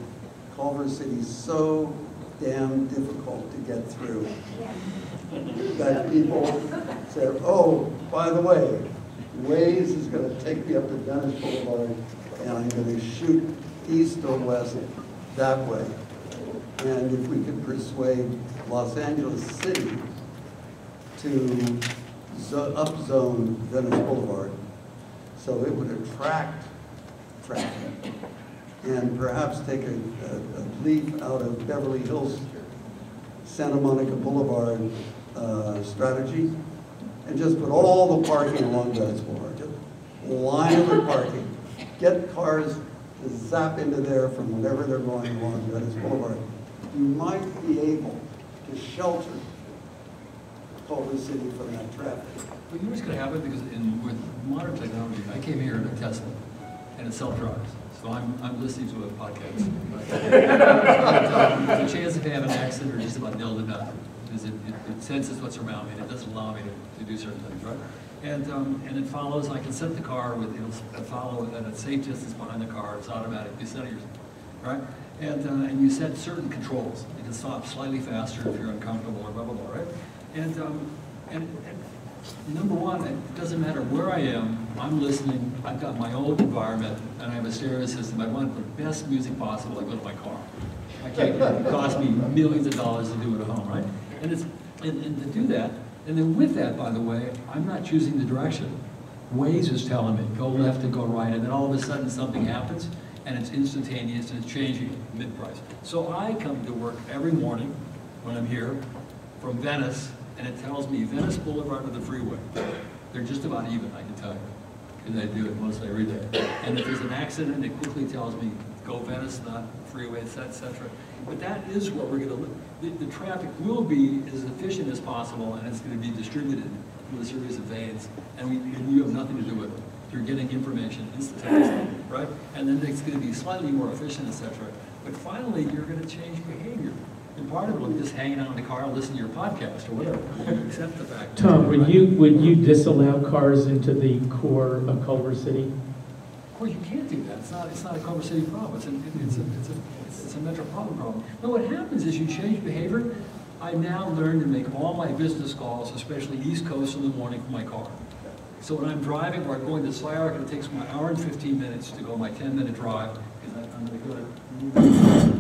Culver City so damn difficult to get through that people said, oh, by the way, Waze is going to take me up to Venice Boulevard and I'm going to shoot east or west that way. And if we could persuade Los Angeles City to upzone Venice Boulevard so it would attract traffic and perhaps take a leaf out of Beverly Hills, Santa Monica Boulevard strategy and just put all the parking along Venice Boulevard, just line the parking, get cars to zap into there from wherever they're going along Venice Boulevard. You might be able to shelter Culver City from that traffic. Well, you know what's going to happen? Because with modern technology, I came here in a Tesla, and it self-drives. So I'm listening to a podcast. There's a chance if I have an accident or just about nailed it up, because it senses what's around me, and it doesn't allow me to do certain things, right? And it follows. I can set the car with it'll follow at a safe distance behind the car. It's automatic. You set it, right? And you set certain controls. You can stop slightly faster if you're uncomfortable or blah blah blah, right? And number one, it doesn't matter where I am, I'm listening, I've got my own environment, and I have a stereo system. I want the best music possible, I go to my car. It costs me millions of dollars to do it at home, right? And to do that, and then with that, by the way, I'm not choosing the direction. Waze is telling me, go left and go right, and then all of a sudden something happens, and it's instantaneous, and it's changing mid-price. So I come to work every morning when I'm here from Venice, and it tells me Venice Boulevard to the freeway. They're just about even, I can tell you, because I do it mostly every day. And if there's an accident, it quickly tells me, go Venice, not freeway, etc. But that is what we're going to, the traffic will be as efficient as possible, and it's going to be distributed through a series of veins, and you have nothing to do with it. You're getting information instantaneously, right? And then it's going to be slightly more efficient, etc. But finally, you're going to change behavior. And part of it will be just hanging out in the car, listening to your podcast or whatever. Accept the fact. Tom, would you disallow cars into the core of Culver City? Of course, you can't do that. It's not a Culver City problem. It's a metropolitan problem. No, what happens is you change behavior. I now learn to make all my business calls, especially East Coast in the morning, from my car. So when I'm driving or I'm going to Slyark, it takes me an hour and 15 minutes to go my 10-minute drive, because I'm going to go to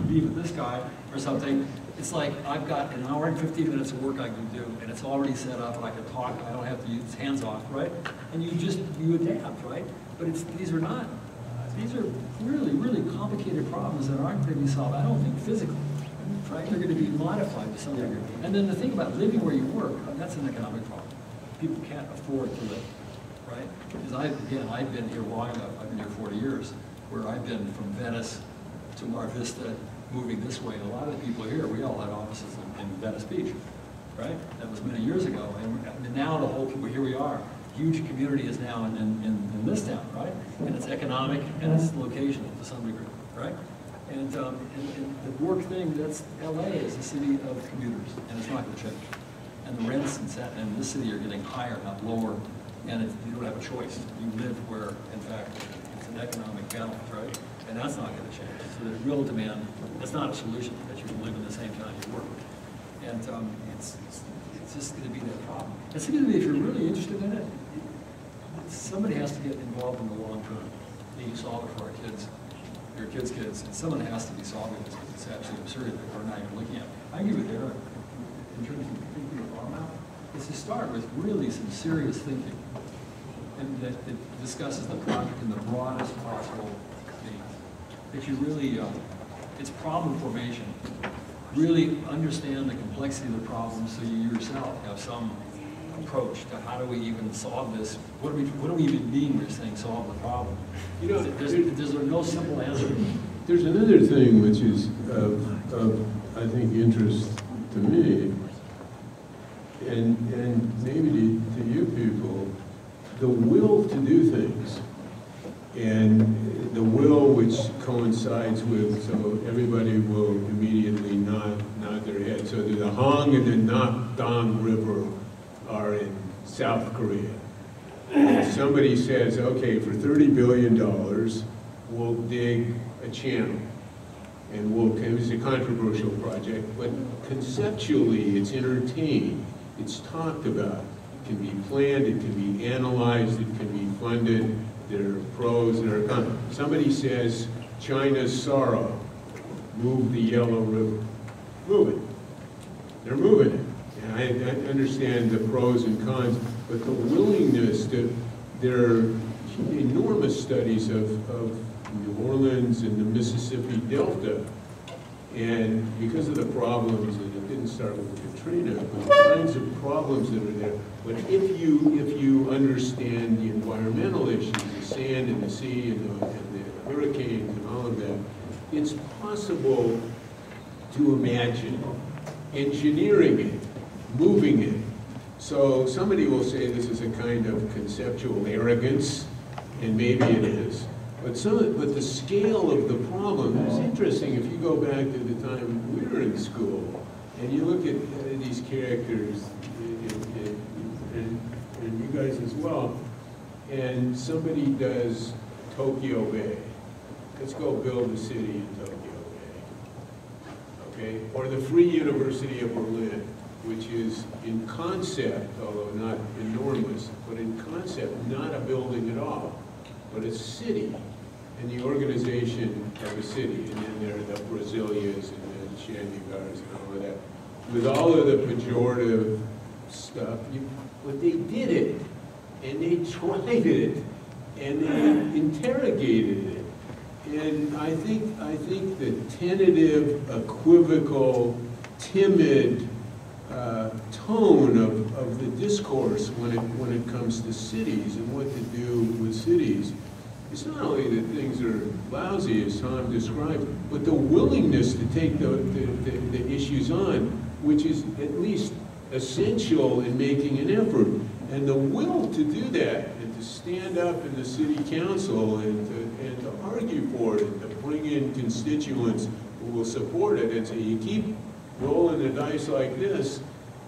be with this guy or something. It's like I've got an hour and 15 minutes of work I can do, and it's already set up, and I can talk, I don't have to use hands off, right? And you adapt, right? But these are really, really complicated problems that aren't going to be solved, I don't think, physically, right? They're going to be modified to some degree. And then the thing about living where you work, that's an economic problem. People can't afford to live, right? Because I've been here long enough, I've been here 40 years, where I've been from Venice to Mar Vista, moving this way. And a lot of the people here, we all had offices in Venice Beach, right? That was many years ago. And now the whole, here we are. Huge community is now in this town, right? And it's economic and it's locational to some degree, right? And the work thing, that's LA is a city of commuters, and it's not going to change. And the rents in this city are getting higher, not lower, and you don't have a choice. You live where, in fact, it's an economic balance, right? And that's not going to change. So there's real demand. That's not a solution, that you can live in the same town you work. And it's just going to be that problem. It seems to me if you're really interested in it, somebody has to get involved in the long term. You solve it for our kids, your kids' kids, and someone has to be solving this because it's absolutely absurd that we're not even looking at. I agree with Eric in terms of thinking of farm out. It's to start with really some serious thinking, and that it discusses the project in the broadest possible means. That you really, it's problem formation. Really understand the complexity of the problem so you yourself have some approach to how do we even solve this? What do we even mean when we're saying solve the problem? You know, there's no simple answer. There's another thing which is of I think, interest to me, and maybe to you people, the will to do things, and the will which coincides with, so everybody will immediately nod their head. So there's a Hong and the Not Dong River are in South Korea. And somebody says, okay, for $30 billion, we'll dig a channel. And it's a controversial project, but conceptually it's entertained, it's talked about. It can be planned, it can be analyzed, it can be funded. There are pros, there are cons. Somebody says, China's sorrow, move the Yellow River. Move it. They're moving it. And I understand the pros and cons, but the willingness to, there are enormous studies of New Orleans and the Mississippi Delta, and because of the problems, and it didn't start with Katrina, but the kinds of problems that are there. But if you understand the environmental issues, the sand and the sea and the hurricanes and all of that, it's possible to imagine engineering it, moving it. So somebody will say this is a kind of conceptual arrogance, and maybe it is. But the scale of the problem is interesting. If you go back to the time we were in school, and you look at these characters, and you guys as well, and somebody does Tokyo Bay. Let's go build a city in Tokyo Bay. Okay? Or the Free University of Berlin, which is in concept, although not enormous, but in concept, not a building at all, but a city. And the organization of a city, and then there are the Brazilians and the Shandygars and all of that. With all of the pejorative stuff, but they did it, and they tried it, and they interrogated it. And I think the tentative, equivocal, timid tone of the discourse when it comes to cities and what to do with cities, it's not only that things are lousy, as Tom described, but the willingness to take the issues on, which is at least essential in making an effort, and the will to do that, and to stand up in the city council and to argue for it, and to bring in constituents who will support it, and so you keep rolling the dice like this,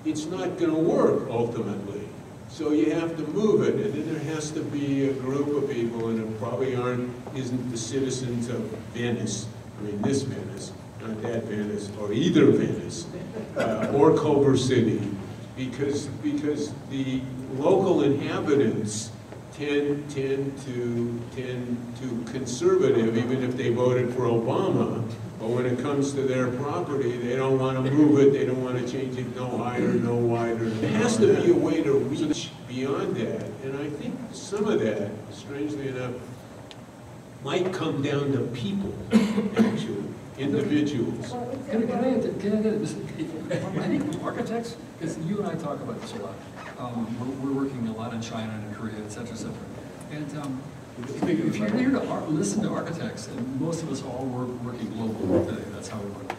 it's not going to work ultimately. So you have to move it, and then there has to be a group of people, and it probably isn't the citizens of Venice, I mean this Venice, not that Venice, or either Venice, or Culver City, because the local inhabitants tend to conservative, even if they voted for Obama. But when it comes to their property, they don't want to move it, they don't want to change it no higher, no wider. There has to be a way to reach beyond that. And I think some of that, strangely enough, might come down to people, actually, individuals. Can I get this? I think architects, because you and I talk about this a lot. We're working a lot in China and in Korea, et cetera, et cetera. And if you're here to listen to architects, and most of us all work working globally today, that's how we work.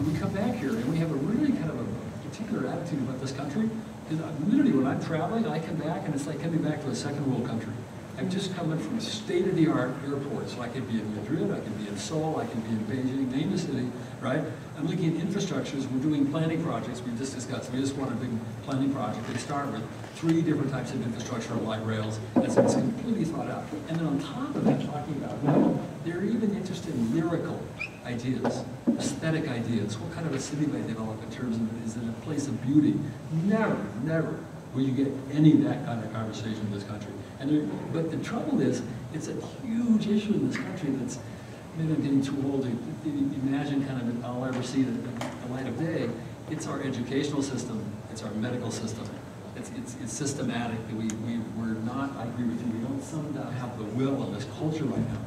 We come back here and we have a really kind of a particular attitude about this country. Because literally when I'm traveling, I come back and it's like coming back to a second world country. I'm just coming from state-of-the-art airports. So I could be in Madrid, I could be in Seoul, I could be in Beijing, name the city, right? I'm looking at infrastructures, we're doing planning projects, we just discussed. We just want a big planning project. They start with 3 different types of infrastructure, light rails, and so it's completely thought out. And then on top of that, talking about, well, they're even interested in lyrical ideas, aesthetic ideas. What kind of a city they develop in terms of, is it a place of beauty? Never will you get any of that kind of conversation in this country. But the trouble is, it's a huge issue in this country that's, maybe I'm getting too old to imagine kind of I'll ever see the light of day. It's our educational system, it's our medical system. It's systematic. We're not, I agree with you, we don't somehow have the will of this culture right now,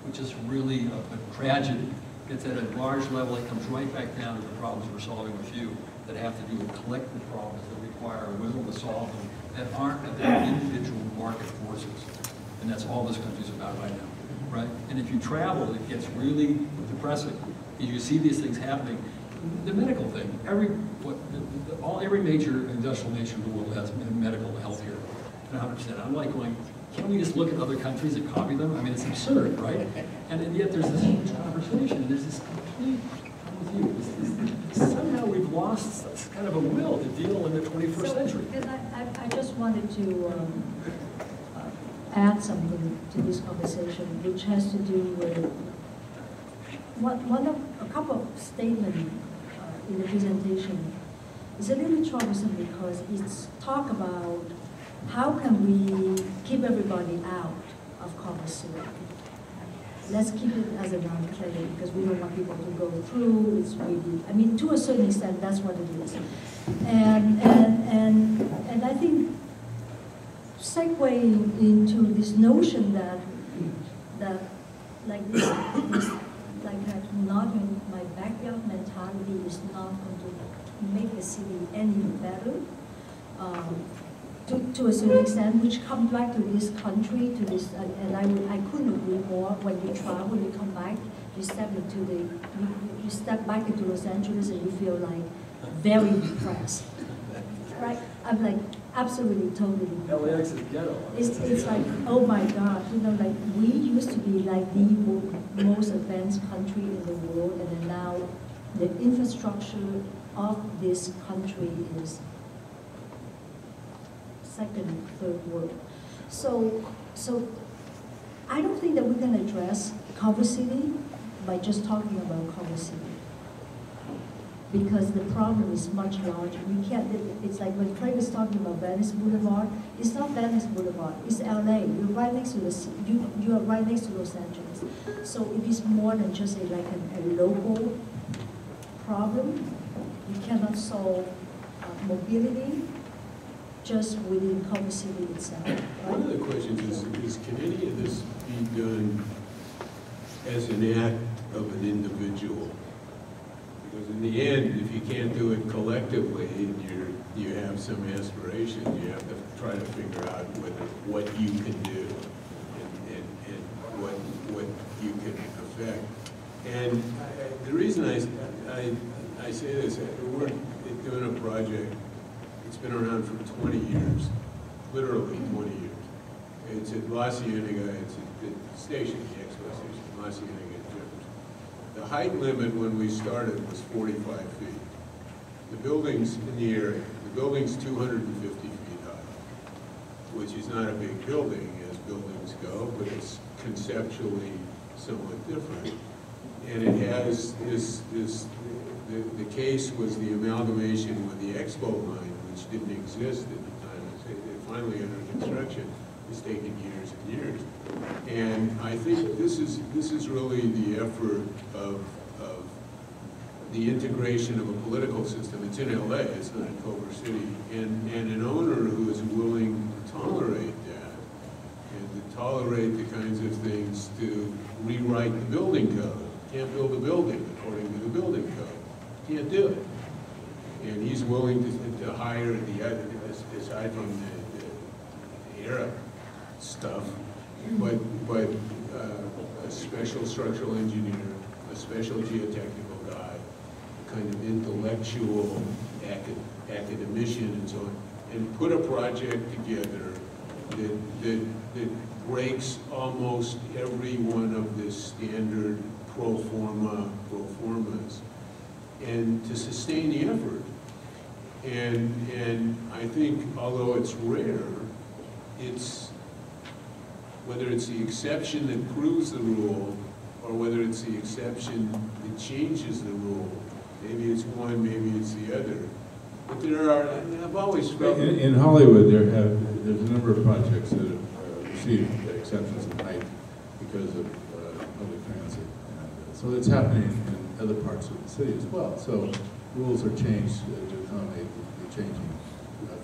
which is really a tragedy. It's at a large level, it comes right back down to the problems we're solving with you that have to do with collective problems that require a will to solve them that aren't about individual market forces. And that's all this country's about right now, right? And if you travel, it gets really depressing. You see these things happening. The medical thing, every major industrial nation in the world has medical health care, 100%. I'm like going, can't we just look at other countries and copy them? I mean, it's absurd, right? And yet there's this huge conversation. There's this complete, I'm with you, somehow we've lost lost kind of a will to deal in the 21st century. And I just wanted to add something to this conversation, which has to do with a couple of statements in the presentation. It's a little troublesome because it's talk about how can we keep everybody out of Culver City. Let's keep it as a non-credit because we don't want people to go through. It's really, I mean, to a certain extent, that's what it is. And I think segueing into this notion that like this like that not in my backyard mentality is not going to make the city any better. To a certain extent, which comes back to this country, to this, and I couldn't agree more. When you travel, you come back, you step back into Los Angeles, and you feel like very depressed, right? I'm like absolutely, totally. LAX is ghetto. It's like, oh my God, you know, like we used to be like the most advanced country in the world, and then now the infrastructure of this country is second, third world. So I don't think that we can address Culver City by just talking about Culver City, because the problem is much larger. You can't. It's like when Craig is talking about Venice Boulevard. It's not Venice Boulevard. It's LA. You're right next to you are right next to Los Angeles. So it is more than just a local problem. You cannot solve mobility just within Culver City itself. Right? One of the questions is can any of this be done as an act of an individual? Because in the end, if you can't do it collectively and you have some aspiration, you have to try to figure out what you can do and what you can affect. And the reason I say this, we're doing a project. It's been around for 20 years, literally 20 years. It's at La Cienega, it's at the station, the expo station, La Cienega and Jefferson. The height limit when we started was 45 feet. The buildings in the area, the building's 250 feet high, which is not a big building as buildings go, but it's conceptually somewhat different. And it has the case was the amalgamation with the expo line, which didn't exist at the time. It finally under construction. It's taken years and years. And I think this is really the effort of the integration of a political system. It's in LA, it's not in Culver City. And an owner who is willing to tolerate that and to tolerate the kinds of things to rewrite the building code. Can't build a building according to the building code. Can't do it. And he's willing to hire aside from the Arab stuff, but a special structural engineer, a special geotechnical guy, a kind of intellectual academician and so on, and put a project together that breaks almost every one of the standard pro formas, and to sustain the effort. And I think, although it's rare, it's, whether it's the exception that proves the rule, or whether it's the exception that changes the rule, maybe it's one, maybe it's the other. But there are, I've always felt... In Hollywood, there's a number of projects that have received exceptions in height because of public transit. So it's happening in other parts of the city as well. So rules are changed to accommodate the changing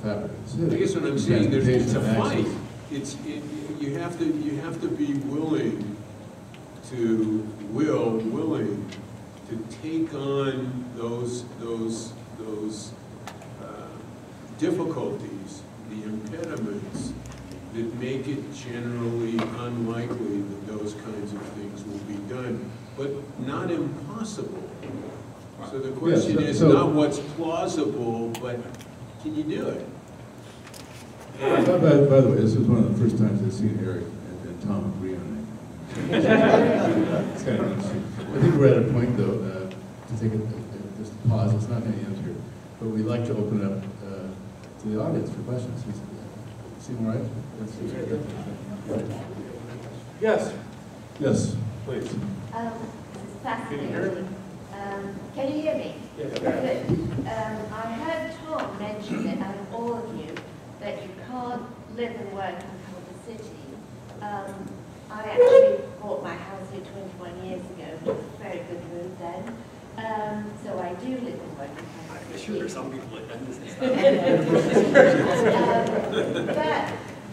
fabric of the city. I guess what I'm saying, it's a fight. You have to be willing to take on those difficulties, the impediments that make it generally unlikely that those kinds of things will be done, but not impossible. So the question is not what's plausible, but can you do it? By the way, this is one of the first times I've seen Eric and Tom agree on it. It's kind of interesting. I think we're at a point, though, to take just a pause. It's not going to end here. but we'd like to open it up to the audience for questions. Seem right? Yes. Yes, please. This is fascinating. Can you hear me? Yes. Good. I heard Tom mention it, and all of you, that you can't live and work in Culver City. I actually bought my house here 21 years ago, which was a very good move then. So I do live and work in Culver City. I'm sure there's some people that done this.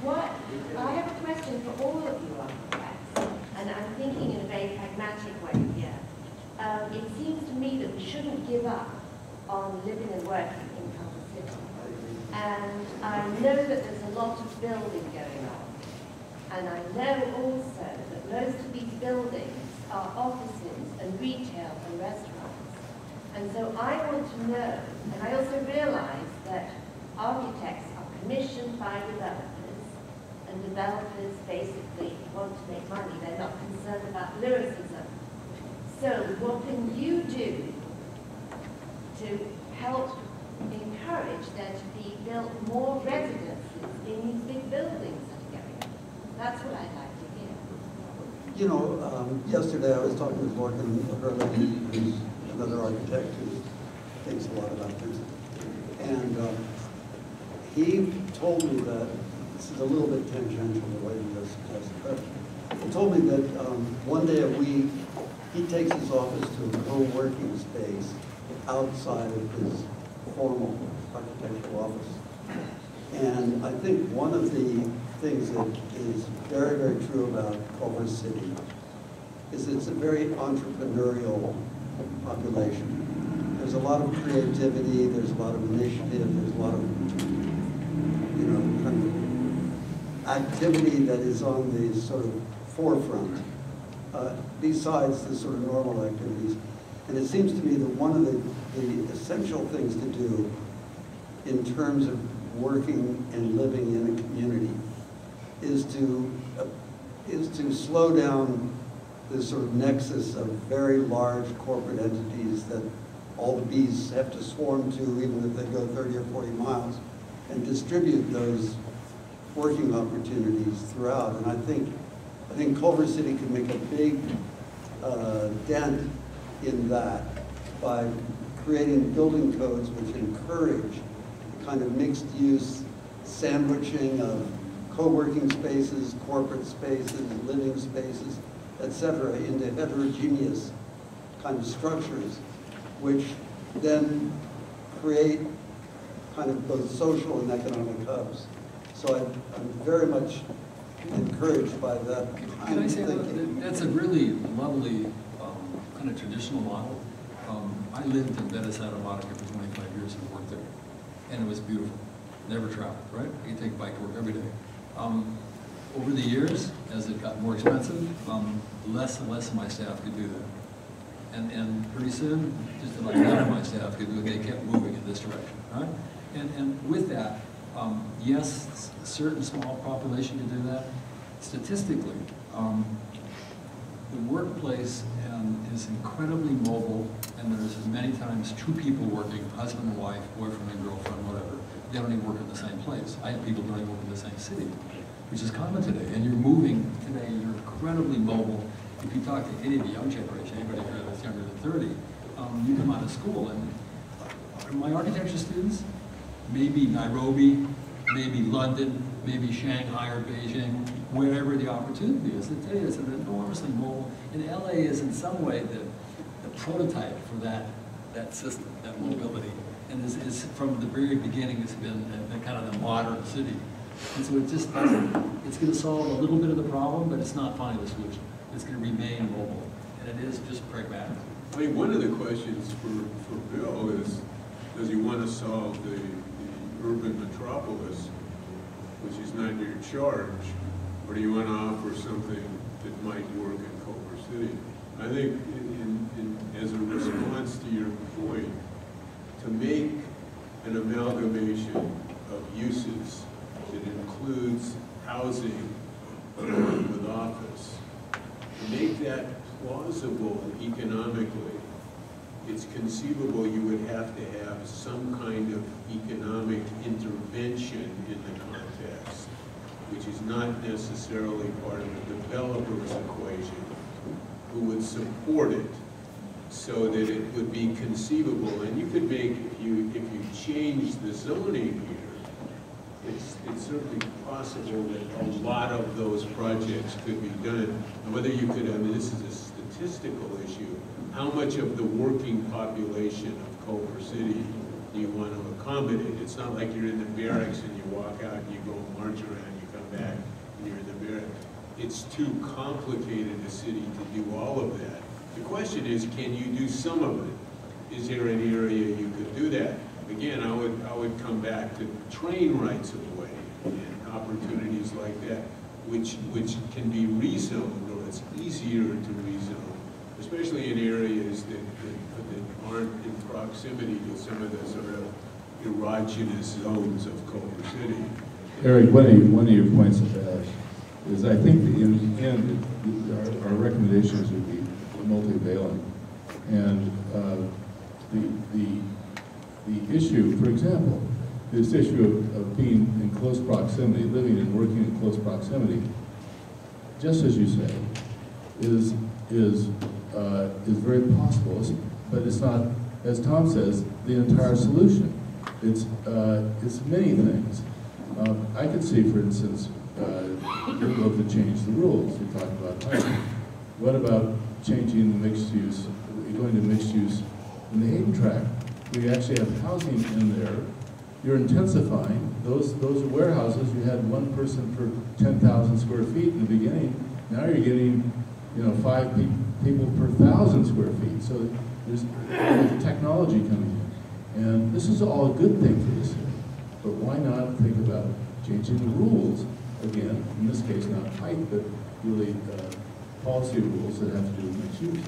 But I have a question for all of you architects, and I'm thinking in a very pragmatic way here. It seems to me that we shouldn't give up on living and working in Culver City. And I know that there's a lot of building going on. And I know also that most of these buildings are offices and retail and restaurants. And so I want to know, and I also realize that architects are commissioned by developers, and developers basically want to make money. They're not concerned about lyricism. So what can you do to help encourage there to be built more residences in these big buildings that are going on? That's what I'd like to hear. You know, yesterday I was talking with Morgan Hurley, who's another architect who thinks a lot about this. And he told me that, this is a little bit tangential the way you just suggested, but he told me that one day a week he takes his office to a co-working space outside of his formal architectural office. And I think one of the things that is very, very true about Culver City is it's a very entrepreneurial population. There's a lot of creativity, there's a lot of initiative, there's a lot of, you know, kind of activity that is on the sort of forefront, besides the sort of normal activities. And it seems to me that one of the essential things to do in terms of working and living in a community is to slow down this sort of nexus of very large corporate entities that all the bees have to swarm to, even if they go 30 or 40 miles, and distribute those working opportunities throughout. And I think Culver City can make a big dent in that by creating building codes which encourage kind of mixed use sandwiching of co-working spaces, corporate spaces, living spaces, etc., into heterogeneous kind of structures, which then create kind of both social and economic hubs. So I'm very much encouraged by that kind Can I of say thinking. that's a really lovely kind of traditional model. I lived in Venice, Santa Monica for 25 years and worked there, and it was beautiful. Never traveled, right? You take a bike to work every day. Over the years, as it got more expensive, less and less of my staff could do that. And pretty soon, just about none of my staff could do it. They kept moving in this direction, right? And with that, yes, a certain small population can do that. Statistically, the workplace is incredibly mobile, and there's many times two people working, husband and wife, boyfriend and girlfriend, whatever. They don't even work in the same place. I have people don't even work in the same city, which is common today. And you're moving today, you're incredibly mobile. If you talk to any of the young generation, anybody here that's younger than 30, you come out of school and my architecture students, maybe Nairobi, maybe London, maybe Shanghai or Beijing, wherever the opportunity is. Today is an enormously mobile, and LA is in some way the prototype for that system, that mobility. And is from the very beginning has been a kind of the modern city. And so it just doesn't, it's going to solve a little bit of the problem, but it's not finding the solution. It's going to remain mobile, and it is just pragmatic. I think one of the questions for Bill is, does he want to solve the urban metropolis, which is not your charge, or do you want to offer something that might work in Culver City? I think as a response to your point, to make an amalgamation of uses that includes housing with office, to make that plausible economically it's conceivable you would have to have some kind of economic intervention in the context, which is not necessarily part of the developer's equation, who would support it so that it would be conceivable. And you could make, if you change the zoning here, it's certainly possible that a lot of those projects could be done. And whether you could, I mean, this is a statistical issue, how much of the working population of Culver City do you want to accommodate? It's not like you're in the barracks and you walk out and you go march around, you come back and you're in the barracks. It's too complicated a city to do all of that. The question is, can you do some of it? Is there an area you could do that? Again, I would come back to train rights of way and opportunities like that, which can be rezoned, or it's easier to rezone, especially in areas that aren't in proximity to some of the sort of erogenous zones of Culver City. Eric, one of your points is I think that in the end, our recommendations would be multivalent. And the issue, for example, this issue of being in close proximity, living and working in close proximity, just as you say, is very possible, but it's not, as Tom says, the entire solution. It's many things. I could see, for instance, you'd love to change the rules. We talked about housing. What about changing the mixed use, going to mixed use in the Hayden Tract? We actually have housing in there. You're intensifying. Those are warehouses. You had one person per 10,000 square feet in the beginning. Now you're getting, 5 people per 1,000 square feet. So there's technology coming in. And this is all a good thing for the city. But why not think about changing the rules? Again, in this case, not height, but really policy rules that have to do with mixed use.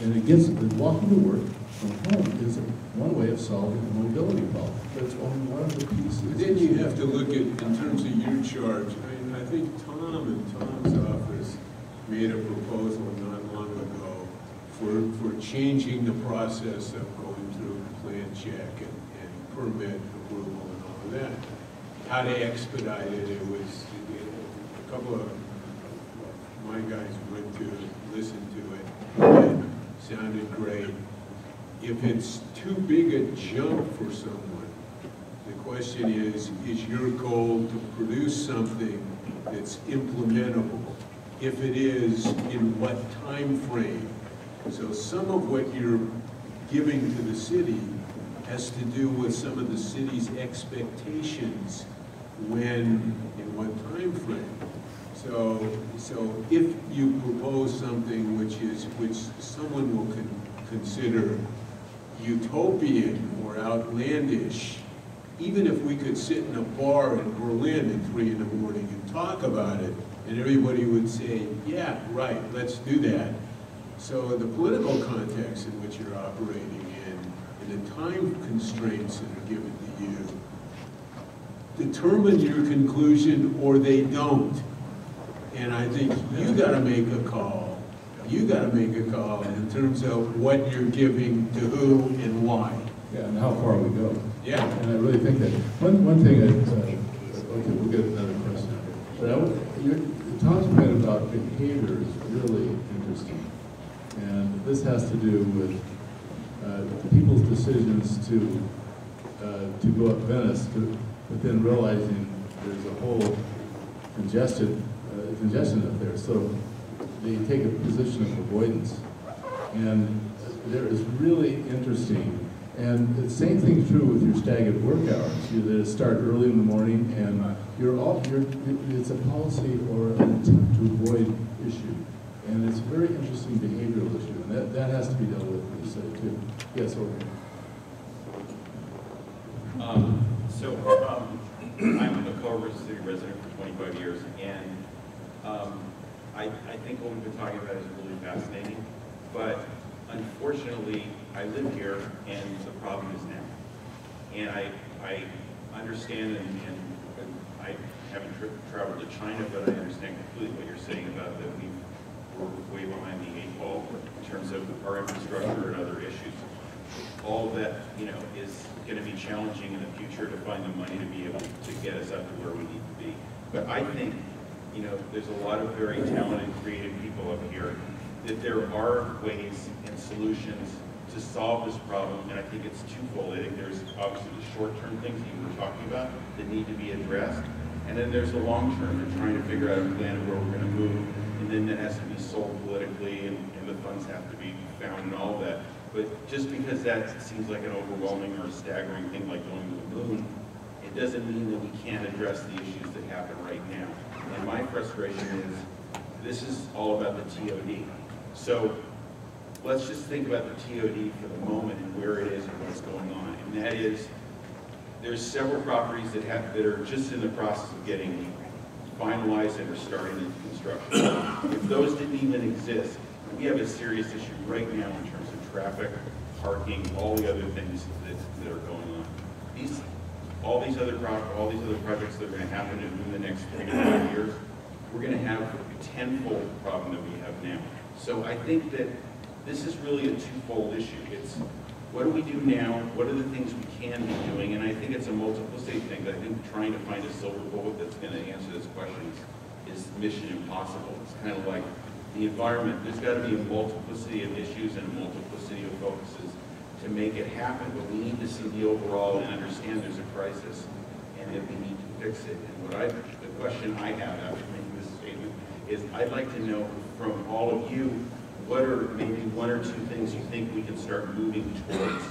And it gets, walking to work from home is one way of solving the mobility problem. But it's only one of the pieces. But then you have to look at, in terms of your charge, I think Tom and Tom's office made a proposal not long ago for changing the process of going through plan check and permit approval and all of that. How to expedite it, it was a couple of my guys went to listen to it. It sounded great. If it's too big a jump for someone, the question is your goal to produce something that's implementable? If it is, in what time frame? So some of what you're giving to the city has to do with some of the city's expectations when, in what time frame. So if you propose something which someone will consider utopian or outlandish, even if we could sit in a bar in Berlin at 3 in the morning and talk about it, and everybody would say, yeah, right, let's do that. So the political context in which you're operating in, and the time constraints that are given to you, determine your conclusion or they don't. And I think you got to make a call. You got to make a call in terms of what you're giving to who and why. Yeah, and how far we go. Yeah. And I really think that one thing that, okay, we'll get another question. But Tom's point about behavior is really interesting. And this has to do with people's decisions to go up Venice, but then realizing there's a whole congestion up there. So they take a position of avoidance. And there is really interesting. And the same thing's true with your staggered work hours. You start early in the morning, and it's a policy or an attempt to avoid issue. And it's a very interesting behavioral issue, and that has to be dealt with in the city too. Yes, over here. I'm a Culver City resident for 25 years, and I think what we've been talking about is really fascinating, but unfortunately, I live here, and the problem is now. And I understand, and I haven't traveled to China, but I understand completely what you're saying about that we're way behind the 8 ball in terms of our infrastructure and other issues. all of that, you know, is going to be challenging in the future to find the money to be able to get us up to where we need to be. But I think, you know, there's a lot of very talented, creative people up here, that there are ways and solutions to solve this problem, and I think it's twofold. I think there's obviously the short-term things that you were talking about that need to be addressed, and then there's the long-term and trying to figure out a plan of where we're going to move, and then that has to be sold politically, and the funds have to be found and all of that. But just because that seems like an overwhelming or a staggering thing like going to the moon, it doesn't mean that we can't address the issues that happen right now. And my frustration is, this is all about the T.O.D. So let's just think about the T.O.D. for the moment and where it is and what's going on. And that is, there's several properties that are just in the process of getting finalized and are starting the construction. If those didn't even exist, we have a serious issue right now in terms of traffic, parking, all the other things that are going on. All these other projects that are going to happen in the next 3 to 5 years, we're going to have a tenfold problem that we have now. So I think that this is really a twofold issue. It's what do we do now? What are the things we can be doing? And I think it's a multiplicity thing. I think trying to find a silver bullet that's going to answer this question is mission impossible. It's kind of like the environment. There's got to be a multiplicity of issues and a multiplicity of focuses to make it happen, but we need to see the overall and understand there's a crisis and that we need to fix it. And the question I have after making this statement is I'd like to know from all of you, what are maybe 1 or 2 things you think we can start moving towards?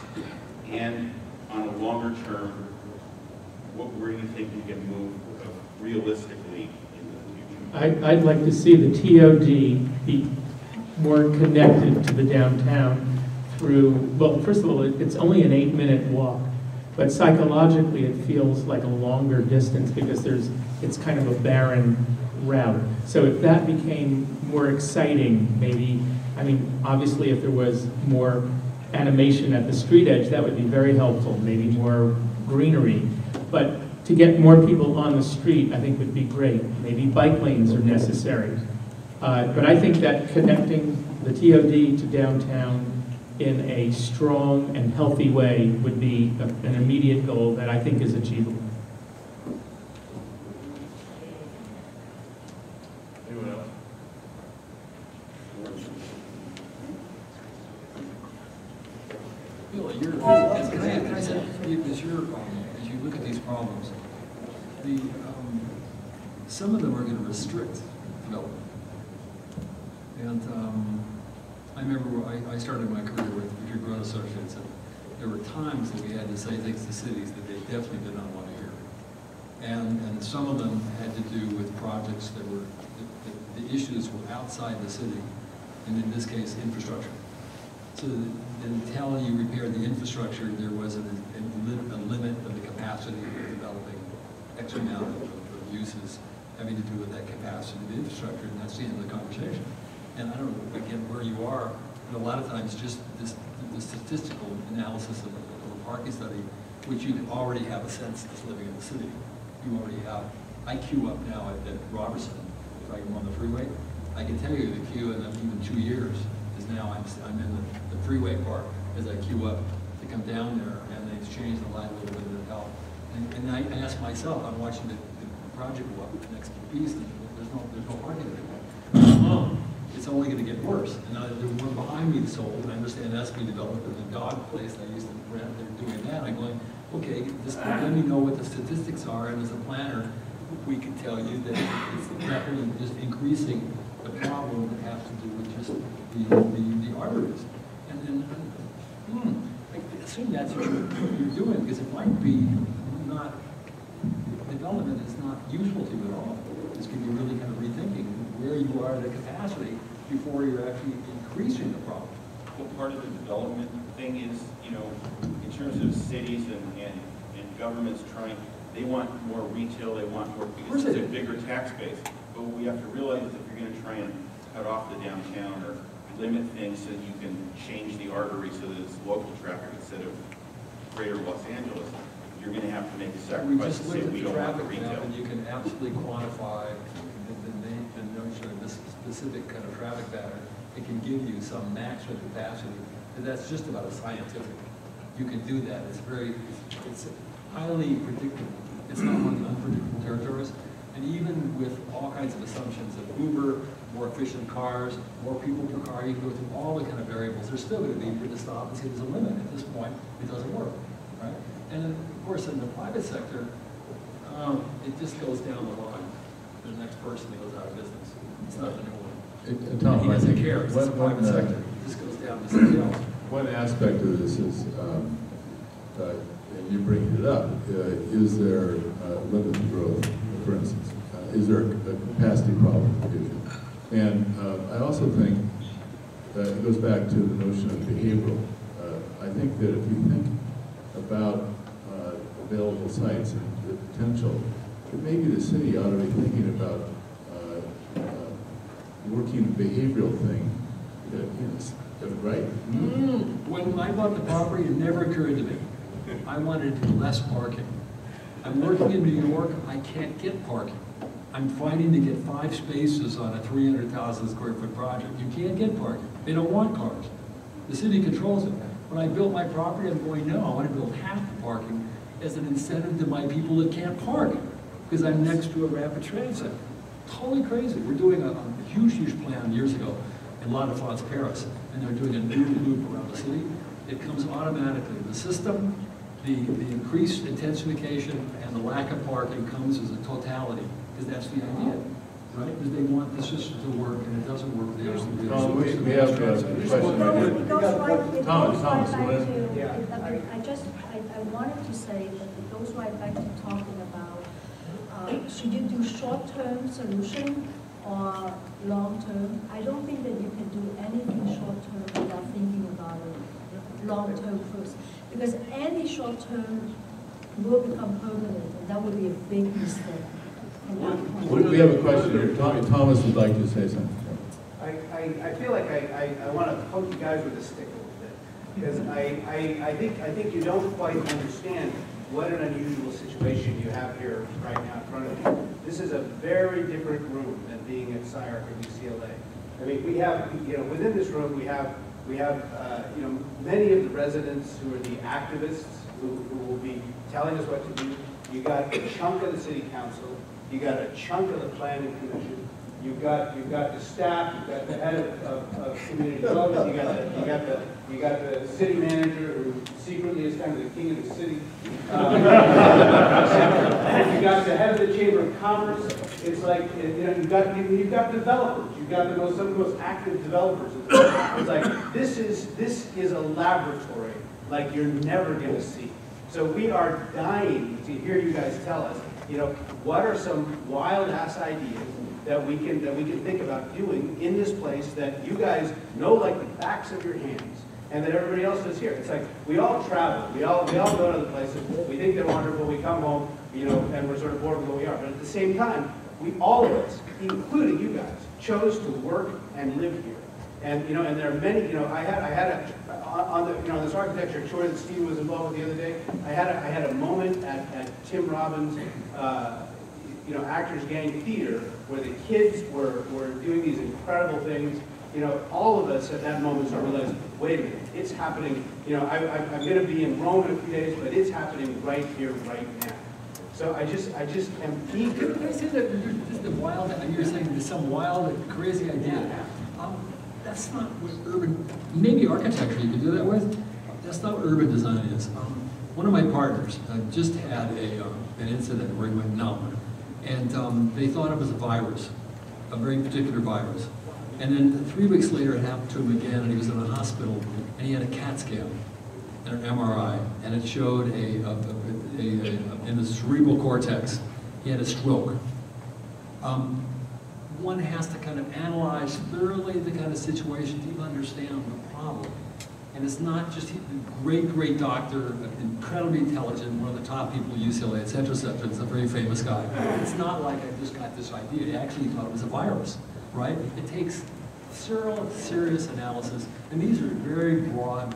And on a longer term, where do you think we can move realistically in the future? I'd like to see the T.O.D. be more connected to the downtown through, well, first of all, it's only an 8-minute walk, but psychologically it feels like a longer distance because it's kind of a barren route. So if that became more exciting, maybe, I mean, obviously if there was more animation at the street edge, that would be very helpful, maybe more greenery. But to get more people on the street, I think would be great. Maybe bike lanes are necessary. But I think that connecting the T.O.D. to downtown in a strong and healthy way would be an immediate goal that I think is achievable. Anyone else? Bill, as you look at these problems, some of them are going to restrict development. And I remember I started my career with Richard Grunt Associates, and there were times that we had to say things to cities that they definitely did not want to hear. And some of them had to do with projects that were, the issues were outside the city, and in this case, infrastructure. So until you repaired the infrastructure, there was a limit of the capacity of developing X amount of uses having to do with that capacity of the infrastructure, and that's the end of the conversation. And I don't know, again, where you are, but a lot of times just the statistical analysis of a parking study, which you already have a sense as living in the city. You already have. I queue up now at Robertson, if I go on the freeway. I can tell you the queue in even 2 years is now I'm in the freeway part as I queue up to come down there, and they've changed the line a little bit of help. And I ask myself, I'm watching the project go up next to the east, and there's no parking anymore. It's only going to get worse. And the one behind me sold, and I understand that's being developed in the dog place I used to rent. They're doing that. I'm going, okay, let me know what the statistics are, and as a planner, we can tell you that it's definitely just increasing the problem that has to do with just the arteries. And then, I assume that's what you're doing, because it might be not, development is not useful to you at all. This can be really kind of rethinking where you are at a capacity before you're actually increasing the problem. Well, part of the development thing is, you know, in terms of cities and governments they want more retail, they want more, because it's a bigger tax base. But what we have to realize is if you're going to try and cut off the downtown or limit things so that you can change the artery so that it's local traffic instead of greater Los Angeles, you're going to have to make a sacrifice to say we don't want the retail. And you can absolutely quantify the notion of this specific kind of traffic pattern. It can give you some maximum capacity, and that's just about a scientific you can do that. It's highly predictable. It's not one of the unpredictable territories. And even with all kinds of assumptions of Uber, more efficient cars, more people per car, you can go through all the kind of variables. There's still going to be people to stop and say there's a limit. At this point, it doesn't work, right? And then, of course, in the private sector, it just goes down the line. The next person that goes out of business. It's not the new one. Tom, He doesn't care. It's the one, private sector. It just goes down to somebody else. one aspect of this is, and you bring it up, is there limit to growth, for instance? Is there a capacity problem issue? And I also think it goes back to the notion of behavioral. I think that if you think about available sites and the potential, that maybe the city ought to be thinking about working the behavioral thing, right? When I bought the property, it never occurred to me. I wanted less parking. I'm working in New York, I can't get parking. I'm fighting to get 5 spaces on a 300,000 square foot project. You can't get parking. They don't want cars. The city controls it. When I built my property, I'm going, no, I want to build half the parking as an incentive to my people that can't park because I'm next to a rapid transit. Totally crazy. We're doing a huge, huge plan years ago in La Défense, Paris, and they're doing a new loop around the city. It comes automatically. The system, the increased intensification, and the lack of parking comes as a totality, because that's the idea, right? Because they want the system to work, and it doesn't work. They don't do Tom, we have a question. It goes right Thomas, back go ahead. to, I wanted to say that it goes right back to talking about, should you do short-term solution or long-term? I don't think that you can do anything short-term without thinking about it long-term first. Because any short-term will become permanent, and that would be a big mistake. We have a question here. Thomas would like to say something. I feel like I want to poke you guys with a stick a little bit, because I think you don't quite understand what an unusual situation you have here right now in front of you. This is a very different room than being at SCIARC or UCLA. I mean, we have, within this room, we have many of the residents who are the activists who will be telling us what to do. You got a chunk of the city council. You got a chunk of the planning commission. You've got the staff. You've got the head of community development. You got the city manager who secretly is kind of the king of the city. You got the head of the Chamber of Commerce. It's like you've got developers. You've got some of the most active developers. It's like this is a laboratory like you're never going to see. So we are dying to hear you guys tell us, what are some wild ass ideas that we can think about doing in this place that you guys know like the backs of your hands, and that everybody else does here. It's like we all travel, we all go to the places, we think they're wonderful, we come home, and we're sort of bored with what we are. But at the same time, all of us, including you guys, chose to work and live here. And and there are many. I had on this architecture tour that Steve was involved with the other day. I had a moment at Tim Robbins' Actors Gang Theater where the kids were doing these incredible things. All of us at that moment sort of realized, wait a minute, it's happening. I'm going to be in Rome in a few days, but it's happening right here, right now. So I just am eager. Can I say that this is the wild? You're saying there's some wild, crazy idea. That's not what urban. Maybe architecture you could do that with. That's not what urban design is. One of my partners just had an incident where he went numb, and they thought it was a virus, a very particular virus. And then 3 weeks later, it happened to him again, and he was in a hospital, and he had a CAT scan and an MRI, and it showed in the cerebral cortex, he had a stroke. One has to kind of analyze thoroughly the kind of situation to even understand the problem. And it's not just a great doctor, incredibly intelligent, one of the top people at UCLA, et cetera, it's a very famous guy. It's not like I just got this idea. He actually thought it was a virus, right? It takes serious analysis, and these are very broad,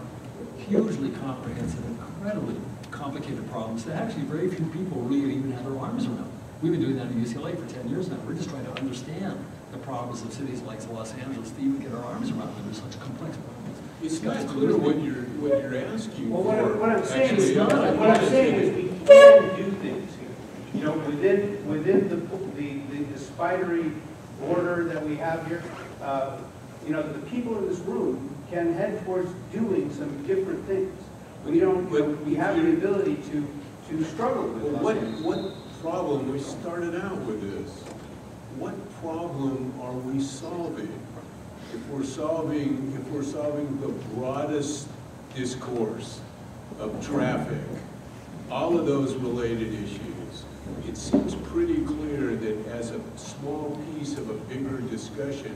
hugely comprehensive, incredibly complicated problems that actually very few people really even have their arms around. We've been doing that at UCLA for 10 years now. We're just trying to understand the problems of cities like Los Angeles to even get our arms around them. They're such complex problems. It's not clear what you're asking Well, for. what I'm saying Actually, is, what I'm we can do things here. You know, within the spidery order that we have here, you know, the people in this room can head towards doing some different things. We don't, we have the ability to struggle with those. What problem, we started out with this, what problem are we solving? If we're solving the broadest discourse of traffic, all of those related issues, it seems pretty clear that as a small piece of a bigger discussion,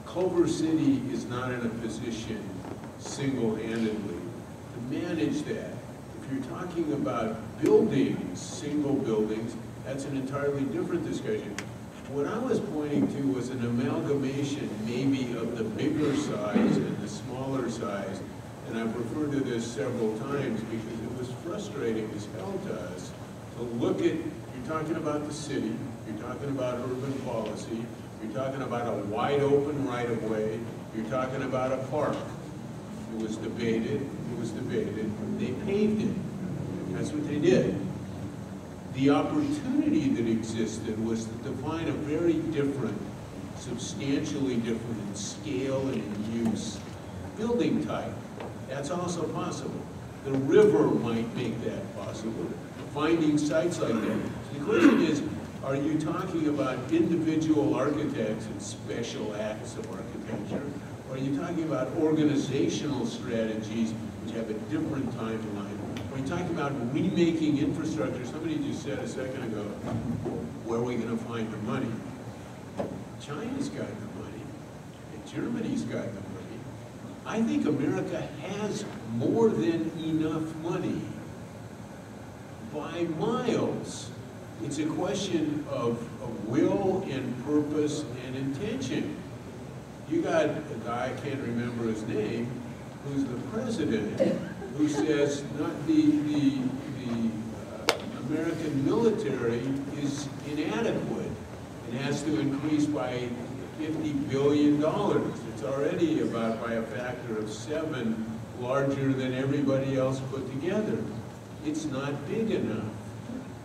Culver City is not in a position single-handedly to manage that. If you're talking about buildings, single buildings, that's an entirely different discussion. What I was pointing to was an amalgamation maybe of the bigger size and the smaller size, and I've referred to this several times because it was frustrating as hell to us to look at, you're talking about the city, you're talking about urban policy, you're talking about a wide open right-of-way, you're talking about a park. It was debated, they paved it. That's what they did. The opportunity that existed was to define a very different, substantially different in scale and in use building type. That's also possible. The river might make that possible. Finding sites like that. The question is, are you talking about individual architects and special acts of architecture? Or are you talking about organizational strategies which have a different timeline? Are you talking about remaking infrastructure? Somebody just said a second ago, where are we going to find the money? China's got the money, and Germany's got the money. I think America has more than enough money by miles. It's a question of will and purpose and intention. You got a guy, I can't remember his name, who's the president, who says not the American military is inadequate and has to increase by $50 billion. It's already about by a factor of 7 larger than everybody else put together. It's not big enough.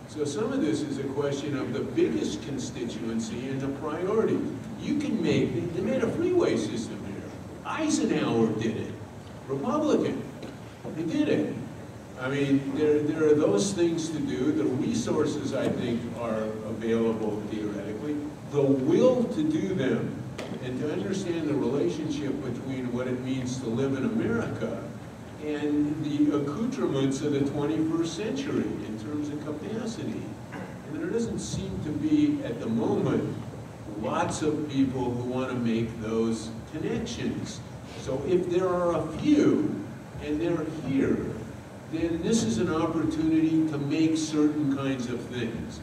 So some of this is a question of the biggest constituency and the priority. You can make, they made a freeway system here. Eisenhower did it, Republican. They did it. I mean, there are those things to do. The resources, I think, are available theoretically. The will to do them and to understand the relationship between what it means to live in America and the accoutrements of the 21st century in terms of capacity. And there doesn't seem to be, at the moment, lots of people who want to make those connections. So if there are a few, and they're here, then this is an opportunity to make certain kinds of things,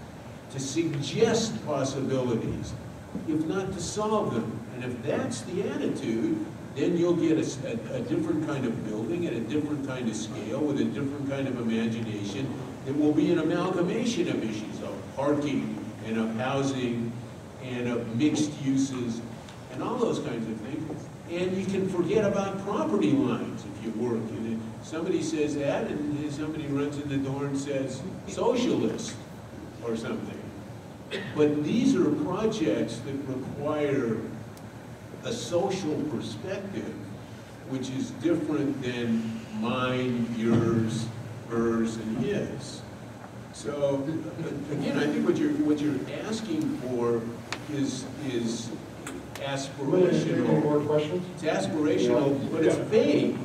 to suggest possibilities, if not to solve them. And if that's the attitude, then you'll get a different kind of building at a different kind of scale with a different kind of imagination. There will be an amalgamation of issues of parking and of housing and of mixed uses and all those kinds of things. And you can forget about property lines if you work in it. Somebody says that, and somebody runs in the door and says, socialist or something. But these are projects that require a social perspective, which is different than mine, yours, hers, and his. So, again, I think what you're asking for is aspirational. Any more questions? It's aspirational, but it's vague.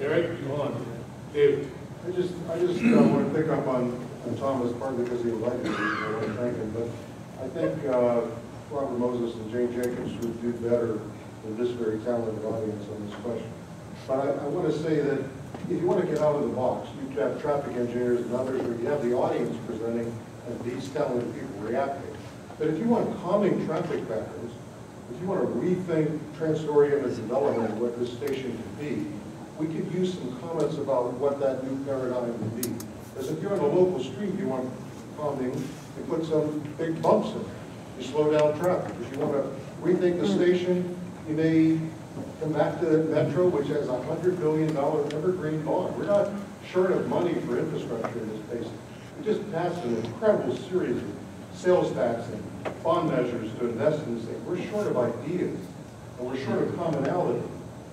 Eric, hold on. David. I just want to pick up on Thomas, partly because he invited me, I want to thank him, but I think Robert Moses and Jane Jacobs would do better than this very talented audience on this question. But I want to say that if you want to get out of the box, you have traffic engineers and others, or you have the audience presenting and these talented people reacting. But if you want calming traffic patterns, if you want to rethink Trans-Oriented development, what this station could be, we could use some comments about what that new paradigm would be. Because if you're on a local street, you want calming, you put some big bumps in it. You slow down traffic. If you want to rethink the station, you may Come back to the Metro, which has a $100 billion evergreen bond. We're not short of money for infrastructure in this basin. We just passed an incredible series of sales tax and bond measures to invest in this thing. We're short of ideas, and we're short of commonality,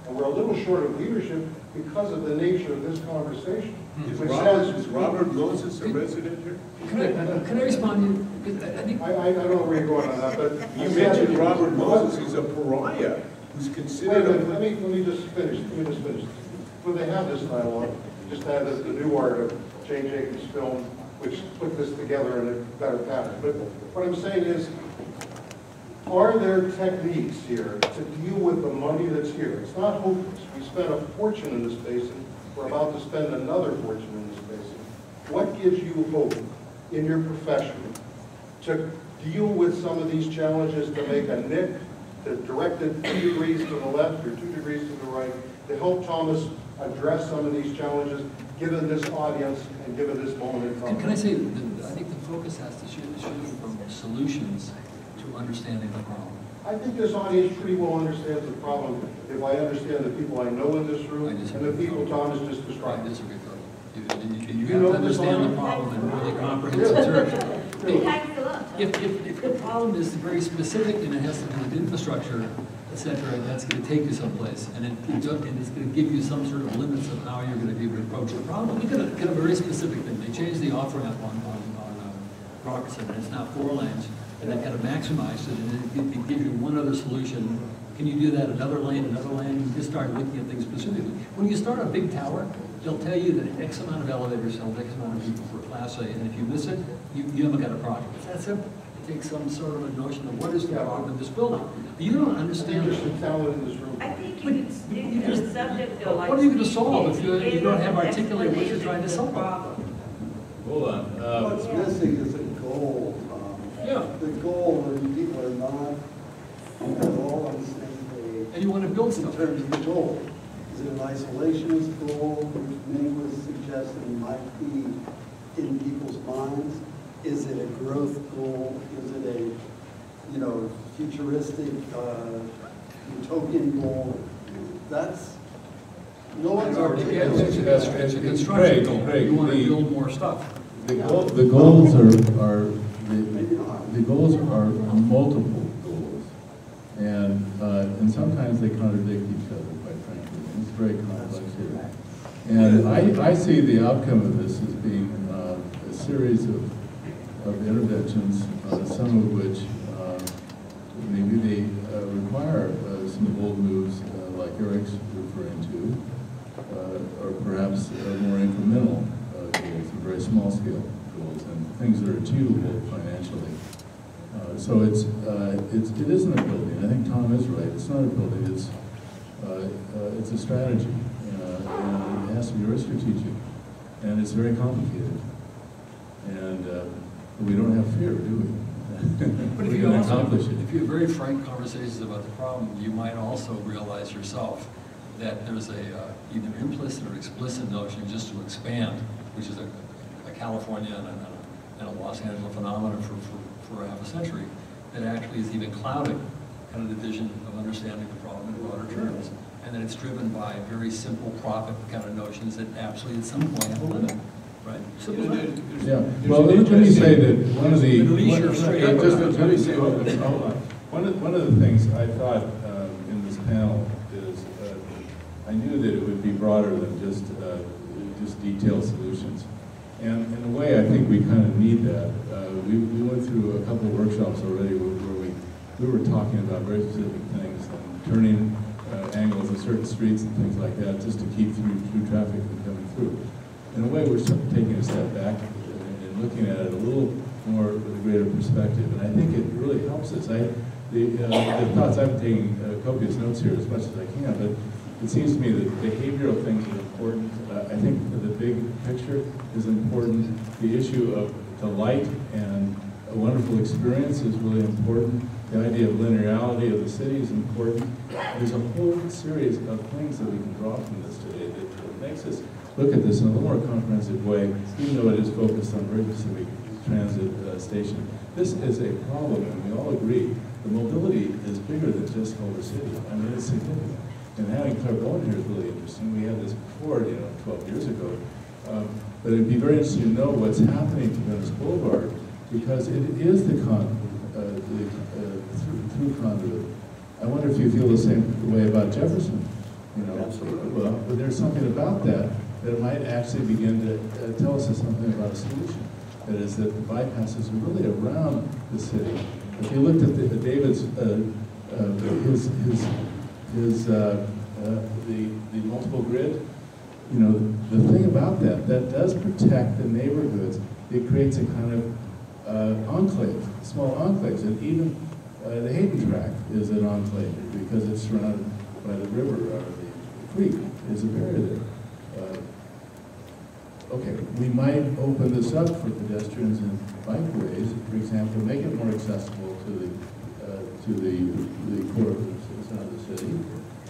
and we're a little short of leadership because of the nature of this conversation. Is Robert Moses a resident here? Can I respond to you? I think I don't know where you're going on that, but You mentioned Robert Moses, he's a pariah, who's Wait a considered minute, a... let me just finish. When they have this dialogue, just had the new art of Jane Jacobs' film, which put this together in a better pattern. But what I'm saying is, are there techniques here to deal with the money that's here? It's not hopeless. We spent a fortune in this basin. We're about to spend another fortune in this basin. What gives you hope in your profession to deal with some of these challenges, to make a nick, to direct it 2 degrees to the left or 2 degrees to the right, to help Thomas address some of these challenges, given this audience and given this moment in time? Can I say, that I think the focus has to shift from solutions to understanding the problem. I think this audience pretty well understands the problem if I understand the people I know in this room and the people Thomas just I described. disagree totally. You have to understand the problem in really comprehensive terms. Thanks a lot. If the problem is very specific and it has to do with infrastructure, et cetera, that's going to take you someplace, and it's going to give you some sort of limits of how you're going to be able to approach the problem. You could get a very specific thing. They changed the off-ramp on Robertson, and it's now 4 lanes, and they kind of maximized it, and it gives you one other solution. Can you do that another lane, another lane? You just start looking at things specifically. When you start a big tower, they'll tell you that X amount of elevators hold X amount of people for Class A, and if you miss it, you haven't got a project. It's that simple. It takes some sort of a notion of what is the problem in this building. But you don't understand. There's some talent in this room. I think you can subject to like. What are you going to solve if you don't have articulated what you're trying to solve? Hold on. What's missing is a goal, Tom. Yeah. The goal where people are not all on the same page. And you want to build In stuff. terms of the goal. Is it an isolationist goal, which many would suggest it might be in people's minds? Is it a growth goal? Is it a, futuristic, utopian goal? That's, no one's articulated. It's a construction goal. Greg, You want to the- build more stuff. The goals are the goals are multiple goals, and sometimes they contradict each other, quite frankly. It's very complex here. And I see the outcome of this as being a series of interventions, some of which maybe they require some bold moves like Eric's referring to, or perhaps more incremental goals, very small scale goals, and things that are achievable financially. So it isn't a building. I think Tom is right. It's not a building. It's a strategy, and it has to be very strategic, and it's very complicated. And we don't have fear, do we? But if We're you going to also, accomplish it. if you have very frank conversations about the problem, you might also realize yourself that there's either implicit or explicit notion just to expand, which is a California and a Los Angeles phenomenon for half a century, that actually is even clouding kind of the vision of understanding the problem in broader terms, and that it's driven by very simple profit kind of notions that absolutely at some point have a limit. Right. Yeah. Well, let me say that one of the one of the things I thought in this panel is I knew that it would be broader than just detailed solutions, and in a way I think we kind of need that. We went through a couple of workshops already where we were talking about very specific things, and turning angles of certain streets and things like that, just to keep through traffic from coming through. In a way, we're sort of taking a step back and looking at it a little more with a greater perspective, and I think it really helps us. The thoughts, I'm taking copious notes here as much as I can, but it seems to me that behavioral things are important. I think the big picture is important. The issue of delight and a wonderful experience is really important. The idea of linearity of the city is important. There's a whole series of things that we can draw from this today that makes us look at this in a little more comprehensive way, even though it is focused on very specific transit station. This is a problem, and we all agree. The mobility is bigger than just Culver City. I mean, it's significant. And having Clairvoyant here is really interesting. We had this before, 12 years ago. But it'd be very interesting to know what's happening to Venice Boulevard, because it is the through conduit. I wonder if you feel the same way about Jefferson. Absolutely. Well, but there's something about that might actually begin to tell us something about a solution. That is that the bypasses are really around the city. If you looked at David's the multiple grid, the thing about that does protect the neighborhoods. It creates a kind of enclave, small enclaves, and even the Hayden Tract is an enclave because it's surrounded by the river, or the creek is a barrier there. Okay, we might open this up for pedestrians and bikeways, for example, make it more accessible to the core center of the city.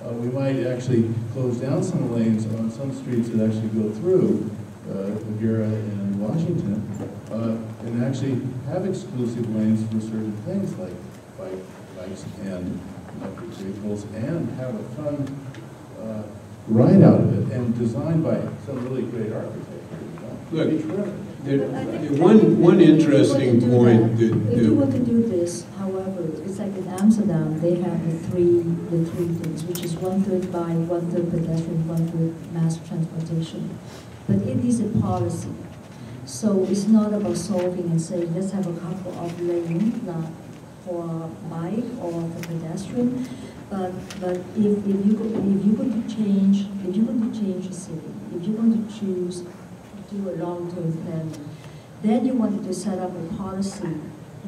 We might actually close down some lanes on some streets that actually go through Aguirre and Washington, and actually have exclusive lanes for certain things like bikes and electric vehicles, and have a fun ride out of it, and designed by some really great architects. Look, one interesting point if you were to do this, however, it's like in Amsterdam, they have the three things, which is 1/3 bike, 1/3 pedestrian, 1/3 mass transportation. But it is a policy. So it's not about solving and saying, let's have a couple of lanes for bike or for pedestrian. But if you're going to change the city, if you're going to choose to do a long-term plan, then you wanted to set up a policy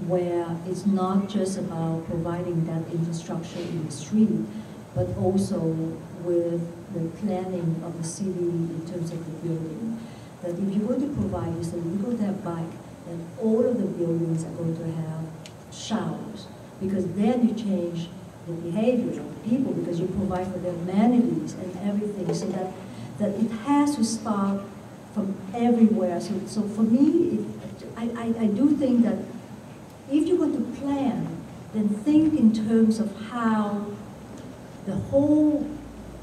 where it's not just about providing that infrastructure in the street, but also with the planning of the city in terms of the building. That if you're going to provide this, and you're going to have bike, then all of the buildings are going to have showers, because then you change the behavior of the people, because you provide for their amenities and everything, so that it has to start from everywhere. So for me, I do think that if you're going to plan, then think in terms of how the whole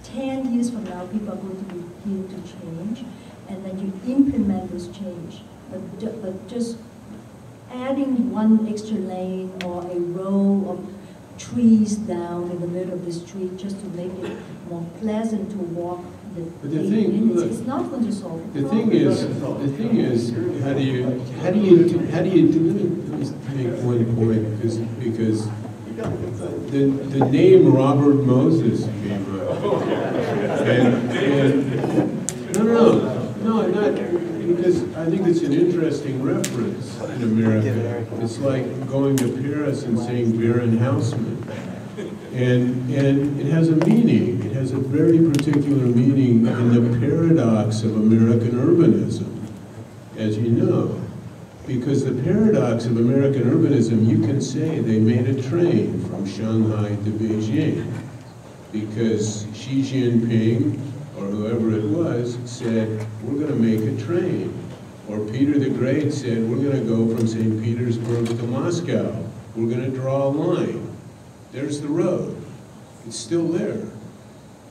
10 years from now, people are going to be here to change, and then you implement this change. But just adding one extra lane or a row of trees down in the middle of the street just to make it more pleasant to walk But the thing, look, it's not going to solve the the problem. thing is, how do you do? Let me make one point, because the name Robert Moses came up, and no, not because I think it's an interesting reference in America. It's like going to Paris and saying Baron Haussmann. And it has a meaning. It has a very particular meaning in the paradox of American urbanism, as you know. Because the paradox of American urbanism, you can say they made a train from Shanghai to Beijing because Xi Jinping, or whoever it was, said, we're going to make a train. Or Peter the Great said, we're going to go from St. Petersburg to Moscow. We're going to draw a line. There's the road. It's still there.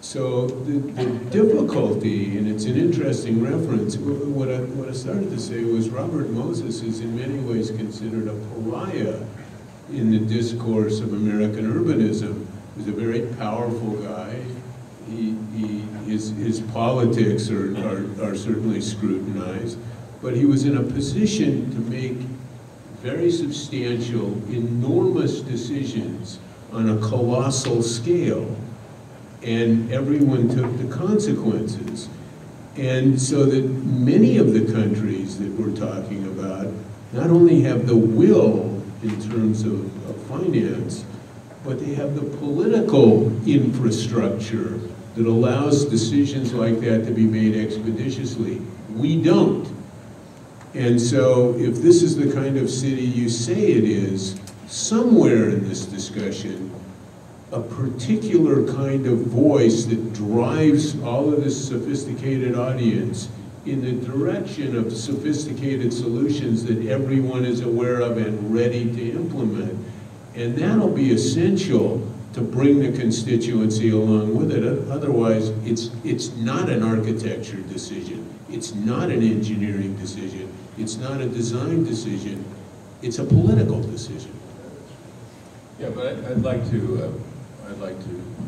So the difficulty, and it's an interesting reference, what I started to say was Robert Moses is in many ways considered a pariah in the discourse of American urbanism. He's a very powerful guy. His politics are certainly scrutinized, but he was in a position to make very substantial, enormous decisions on a colossal scale, and everyone took the consequences. And so that many of the countries that we're talking about not only have the will in terms of finance, but they have the political infrastructure that allows decisions like that to be made expeditiously. We don't. And so if this is the kind of city you say it is, somewhere in this discussion, a particular kind of voice that drives all of this sophisticated audience in the direction of sophisticated solutions that everyone is aware of and ready to implement. And that'll be essential to bring the constituency along with it. Otherwise, it's not an architecture decision. It's not an engineering decision. It's not a design decision. It's a political decision. Yeah, but I'd like to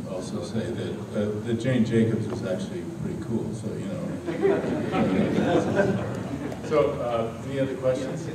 also say that Jane Jacobs is actually pretty cool. So you know. So any other questions?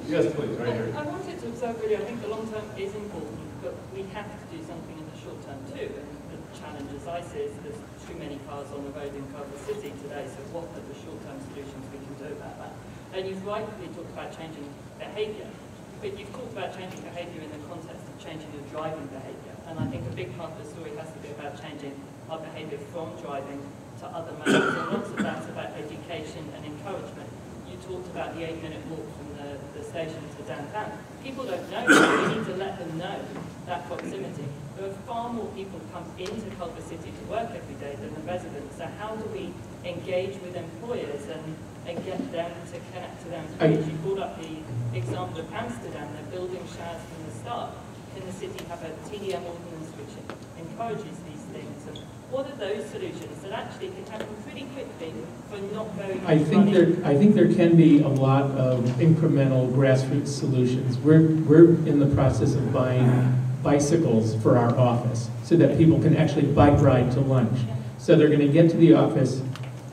Yes, please, right here. I wanted to observe really, I think the long term is important, but we have to do something in the short term too. And the challenge, as I see, is there's too many cars on the road in Culver City today, so what are the short term solutions we can do about that? And you've rightly talked about changing behaviour, but you've talked about changing behaviour in the context of changing your driving behaviour. And I think a big part of the story has to be about changing our behaviour from driving to other manners. And lots of that's about education and encouragement. You talked about the 8-minute walk from the station to downtown. People don't know that. We need to let them know that proximity. There are far more people come into Culver City to work every day than the residents. So how do we engage with employers and get them to connect to their employees? You brought up the example of Amsterdam. They're building showers from the start. Can the city have a TDM ordinance which encourages these things? And what are those solutions that actually can happen pretty quickly for not very much money? I think there can be a lot of incremental grassroots solutions. We're in the process of buying bicycles for our office so that people can actually bike ride to lunch. So they're going to get to the office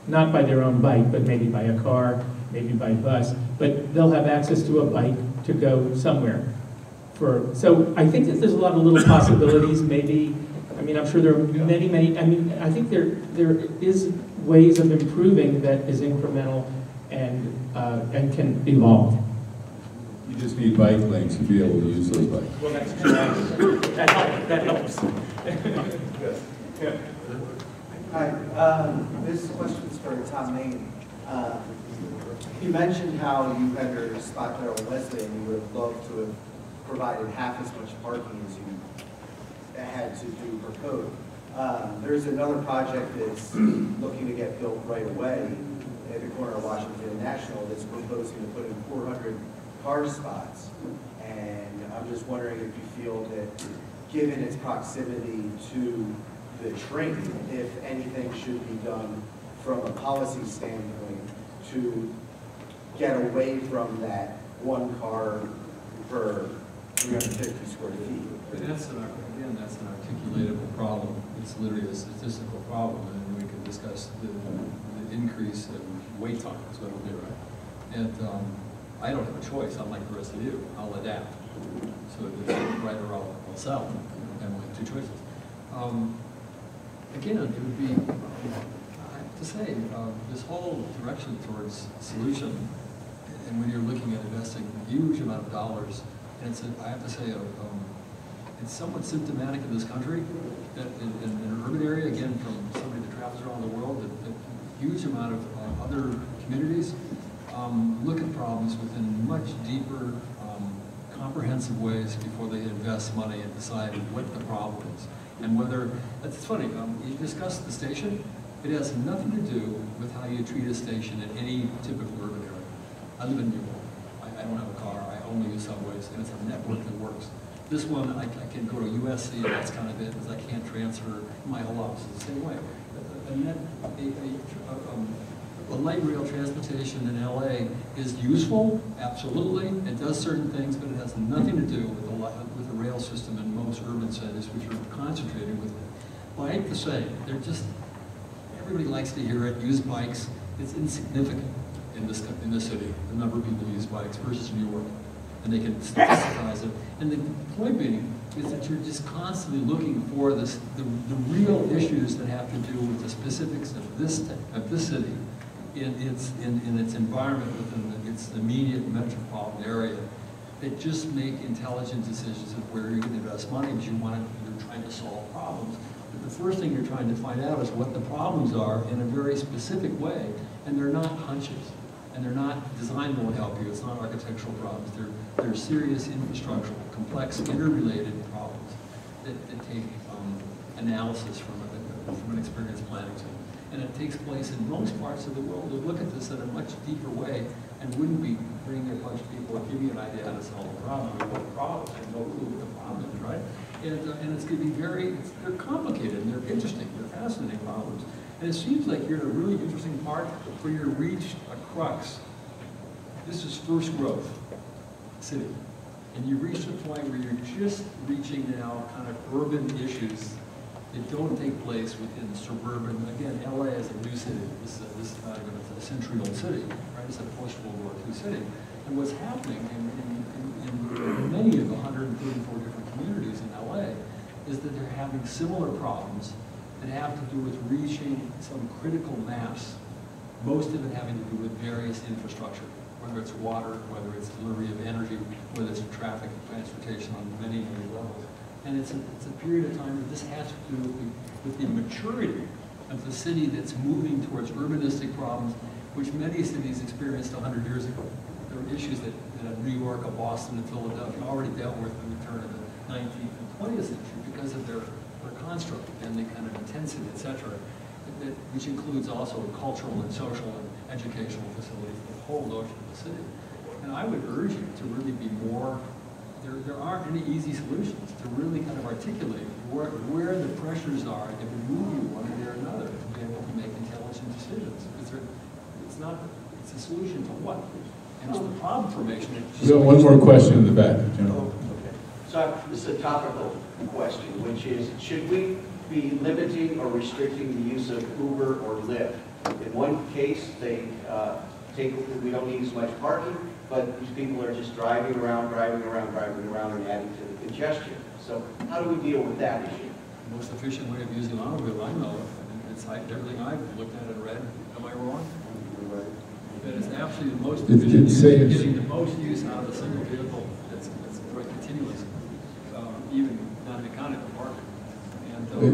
not by their own bike, but maybe by a car, maybe by bus, but they'll have access to a bike to go somewhere. So I think that there's a lot of little possibilities, maybe. I mean, I'm sure there are many, I mean, I think there is ways of improving that is incremental and can evolve. You just need bike lanes to be able to use those bikes. Well, that's true. That helps. Yeah. Hi, this question's for Tom Main. You mentioned how you had your spot there on Wesley and you would have loved to have provided half as much parking as you had to do for code. There's another project that's looking to get built right away at the corner of Washington and National that's proposing to put in 400 car spots. And I'm just wondering if you feel that given its proximity to the train, if anything should be done from a policy standpoint to get away from that one car per 350 square feet. But that's again, that's an articulatable problem. It's literally a statistical problem, and we can discuss the increase in wait time. That's what it'll be, right? And I don't have a choice. I'm like the rest of you. I'll adapt. So it's right or I'll sell. And we have two choices. Again, it would be, I have to say, this whole direction towards solution, and when you're looking at investing a huge amount of dollars, and it's, I have to say, it's somewhat symptomatic of this country that in an urban area, again, from somebody that travels around the world, that a huge amount of other communities look at problems within much deeper, comprehensive ways before they invest money and decide what the problem is. And whether, that's funny, you discussed the station, it has nothing to do with how you treat a station in any typical urban area. I live in New York. I don't have a car, I only use subways, and it's a network that works. This one, I can go to USC, and that's kind of it, because I can't transfer my whole office the same way. A light rail transportation in LA is useful, absolutely. It does certain things, but it has nothing to do with the rail system in most urban centers, which are concentrated with it. Well, I hate to say, they're just, everybody likes to hear it, use bikes. It's insignificant in this city, the number of people who use bikes versus New York. And they can statisticize it. And the point being is that you're just constantly looking for the real issues that have to do with the specifics of this city in its environment within its immediate metropolitan area. That just make intelligent decisions of where you're going to invest money because you're trying to solve problems. But the first thing you're trying to find out is what the problems are in a very specific way, and they're not hunches. And they're not, design won't help you, it's not architectural problems. They're serious infrastructural, complex, interrelated problems that take analysis from an experienced planning team. And it takes place in most parts of the world to look at this in a much deeper way and wouldn't be bringing a bunch of people and give you an idea how to solve a problem. What the problem, and no clue what the problem is, right? And it's going to be they're complicated, and they're interesting, they're fascinating problems. And it seems like you're in a really interesting part where you're reached a crux. This is first growth city. And you reach a point where you're just reaching now kind of urban issues that don't take place within suburban. Again, LA is a new city. This is not even a century-old city, right? It's a post-World War II city. And what's happening in many of the 134 different communities in LA is that they're having similar problems that have to do with reaching some critical mass, most of it having to do with various infrastructure, whether it's water, whether it's delivery of energy, whether it's traffic and transportation on many, many levels. And it's a period of time that this has to do with the maturity of the city that's moving towards urbanistic problems, which many cities experienced 100 years ago. There were issues that New York, Boston, and Philadelphia already dealt with in the turn of the 19th and 20th century because of their construct and the kind of intensity, et cetera, which includes also cultural and social and educational facilities, the whole notion of the city. And I would urge you to really be more, there aren't any easy solutions to really kind of articulate where the pressures are that would move you one way or another to be able to make intelligent decisions. It's a solution to what? And it's the problem formation. We have one more question in the back, General. Okay. So this is a topical question, which is, should we be limiting or restricting the use of Uber or Lyft? In one case, we don't need as much parking, but these people are just driving around, and adding to the congestion. So how do we deal with that issue? The most efficient way of using an automobile I know of. It's everything I've looked at and read. Am I wrong? That is absolutely the most efficient use, getting the most use out of a single vehicle that's continuous, even not accounting for parking.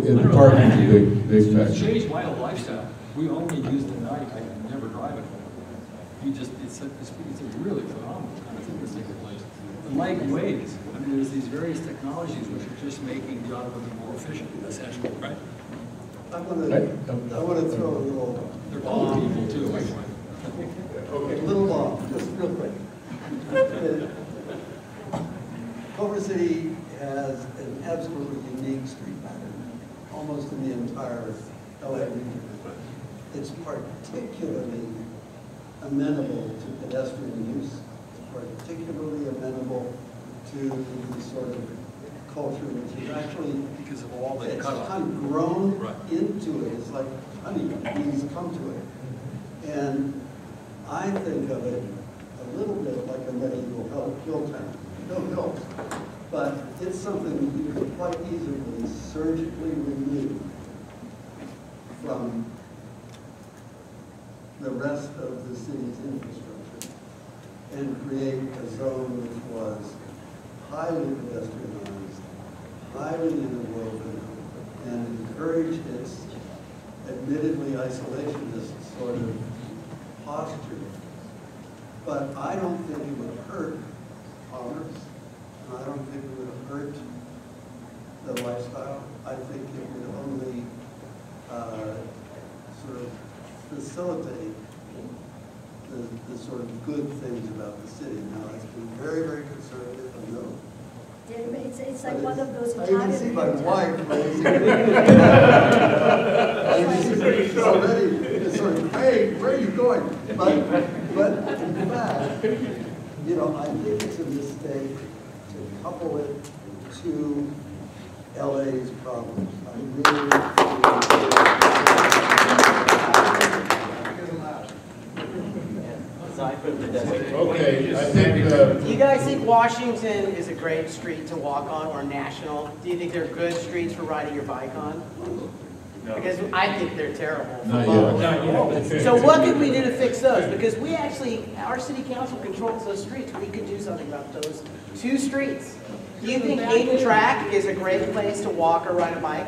And parking is a big factor. It's changed my whole lifestyle. We only use the night. I never drive it. It's a really phenomenal kind of thing that's taking place. The light waves. I mean, there's these various technologies which are just making the automobile more efficient, essentially, right? I want to throw a little. They're cool people too, I find. Okay, a little bomb, just real quick. Culver City has an absolutely unique street pattern, almost in the entire LA region. It's particularly amenable to pedestrian use. It's particularly amenable to the sort of culture which is actually, because of all the it's cutoff. kind of grown into it. It's like honeybees come to it. And I think of it a little bit like a medieval hill town. No hills. But it's something you could quite easily surgically remove from the rest of the city's infrastructure and create a zone which was highly pedestrianized, highly interwoven, and encourage its admittedly isolationist sort of posture. But I don't think it would hurt commerce, and I don't think it would hurt the lifestyle. I think it would only sort of facilitate the sort of good things about the city. Now, it's been very, very conservative, I know. Yeah, it's like one of those I Italian. even see my wife raising She's already it's sort of, hey, where are you going? But in fact, you know, I think it's a mistake to couple it to LA's problems. I really Okay, I think. Do you guys think Washington is a great street to walk on, or national? Do you think they're good streets for riding your bike on? No. Because I think they're terrible. Not yet. So what could we do to fix those? Because we actually, our city council controls those streets. We could do something about those two streets. Do you think Hayden Track is a great place to walk or ride a bike?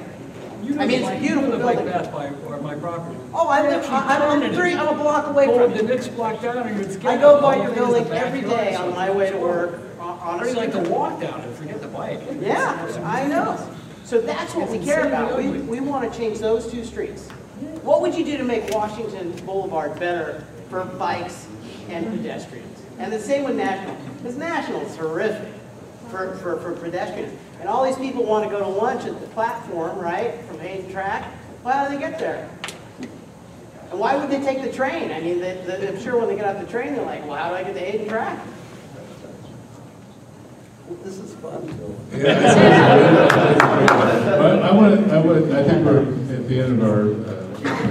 I mean, it's a beautiful building. Bike path by my property. Oh, I'm a block away from the it. next block down, and it's I go by your building every day on my way to work. Honestly, like to walk down and forget the bike. Yeah, I know. So that's what we care about. We want to change those two streets. What would you do to make Washington Boulevard better for bikes and pedestrians? And the same with National, because National is horrific. for pedestrians. And all these people want to go to lunch at the platform, right, from Hayden Track. Well, how do they get there? And why would they take the train? I mean, I'm sure when they get off the train, they're like, well, how do I get to Hayden Track? This is fun. Yeah, I think we're at the end of our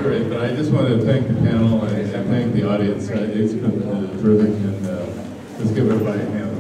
period, but I just want to thank the panel and thank the audience. It's been terrific, and let's give everybody a hand.